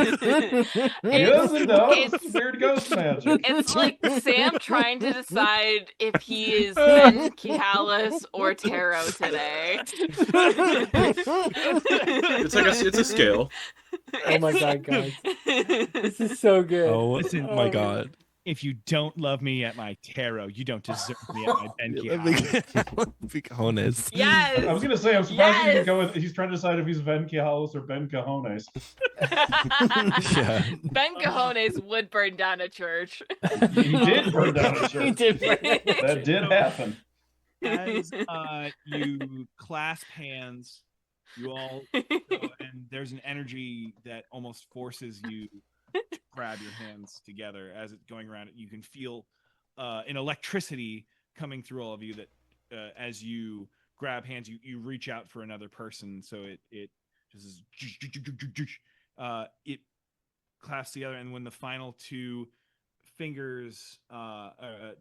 doesn't know. It's it's- weird ghost magic. It's like Sam trying to decide if he is Ben Kihalis or Tarot today. It's a scale. Oh my God, guys. This is so good. Oh Listen, my god. If you don't love me at my tarot, you don't deserve me at my Benki. Big honest. Yes. I was gonna say, I'm surprised he didn't Yes! go with. He's trying to decide if he's Ben Kihalis or Ben Cajones. Yeah. Ben Cajones would burn down a church. He did burn down a He church. did burn down a That did happen. As you clasp hands, you all go, and there's an energy that almost forces you to grab your hands together as it's going around. You can feel an electricity coming through all of you that as you grab hands, you reach out for another person, so it just is, it clasps together, and when the final two fingers,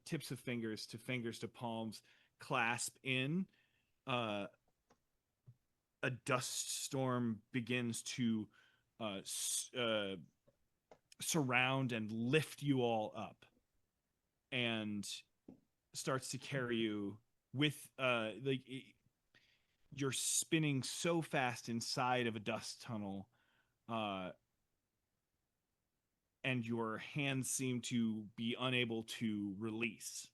tips of fingers to palms clasp in, a dust storm begins to surround and lift you all up, and starts to carry you with you're spinning so fast inside of a dust tunnel, and your hands seem to be unable to release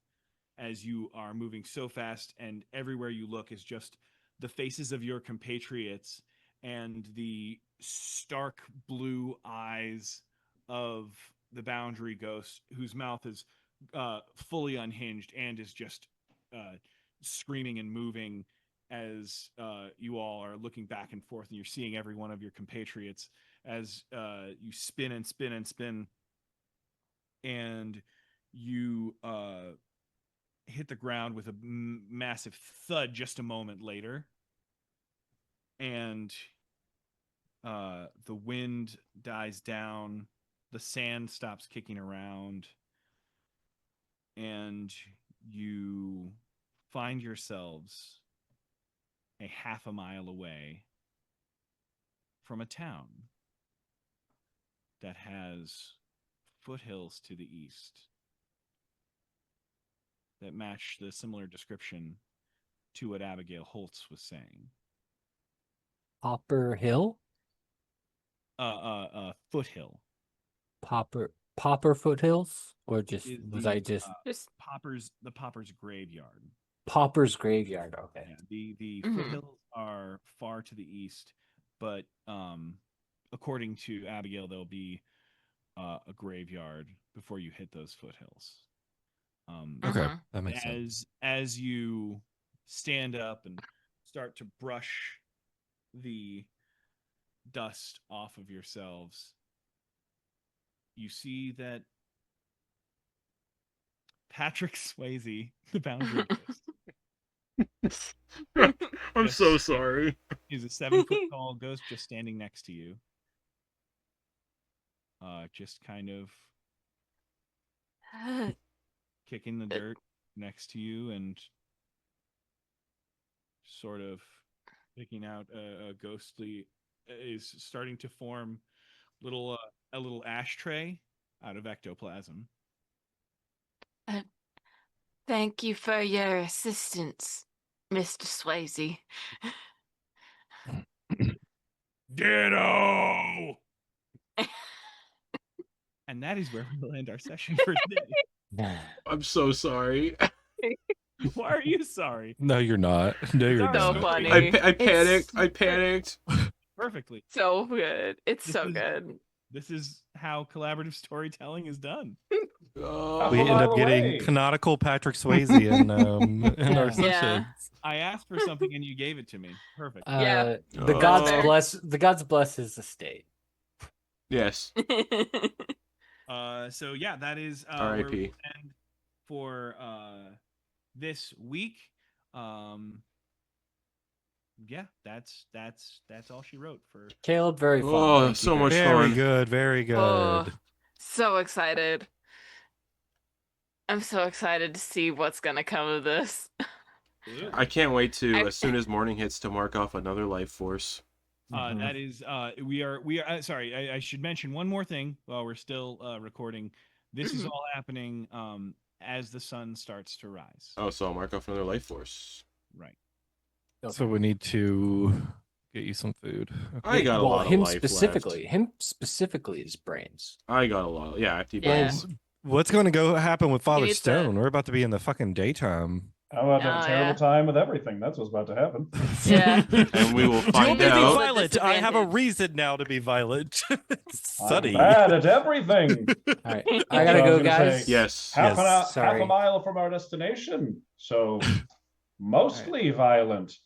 as you are moving so fast, and everywhere you look is just the faces of your compatriots and the stark blue eyes of the boundary ghost, whose mouth is fully unhinged and is just screaming and moving as you all are looking back and forth, and you're seeing every one of your compatriots as you spin and spin and spin, and you hit the ground with a massive thud just a moment later, and the wind dies down, the sand stops kicking around, and you find yourselves a half a mile away from a town that has foothills to the east that match the similar description to what Abigail Holtz was saying. Popper Hill? Foothill. Popper Foothills? Or just Is was the, I just Just the Popper's graveyard. Popper's graveyard? Okay. Yeah, the Mhm. foothills are far to the east, but according to Abigail, there'll be a graveyard before you hit those foothills. Okay, Mhm. that makes sense. As you stand up and start to brush the dust off of yourselves, you see that Patrick Swayze, the boundary ghost, I'm Yes. so sorry. is a 7-foot tall ghost just standing next to you. Just kind of kicking the dirt next to you and sort of picking out a ghostly, is starting to form a little ashtray out of ectoplasm. Thank you for your assistance, Mr. Swayze. Ditto! And that is where we'll end our session for today. I'm so sorry. Why are you sorry? No, you're not. No, you're So not. funny. I It's- panicked. I panicked. Perfectly. So good. It's This so is- good. This is how collaborative storytelling is done. Oh. We end By up the getting way. canonical Patrick Swayze in our Yeah. sessions. I asked for something and you gave it to me. Perfect. Yeah. The Oh. gods bless his estate. Yes. So yeah, that is where R.I.P. we end for this week. Yeah, that's all she wrote for. Caleb, very fun. Oh, Thank you so very much much. Very fun. good. Very good. Oh, so excited. I'm so excited to see what's gonna come of this. I can't wait to, I- as soon as morning hits, to mark off another life force. Mhm. That is, we are. Sorry, I should mention one more thing while we're still recording. This is Mhm. all happening as the sun starts to rise. Oh, so I'll mark off another life force. Right. So we need to get you some food. I got a well, lot of him life specifically. left. Him specifically is brains. I got a lot. Yeah, I have to eat Yeah. bones. What's going to go happen with Father needs Stone? We're about to be in the fucking daytime. I'm about to have Oh, a terrible yeah. time with everything. That's what's about to happen. Yeah. And we will Do you find want me to be out. violent? I have a Disadvantage. reason now to be violent. It's I'm sunny. bad at everything. All right, I gotta So go, I'm gonna guys. say- Yes. Half Yes. a Sorry. mile from our destination, so mostly violent.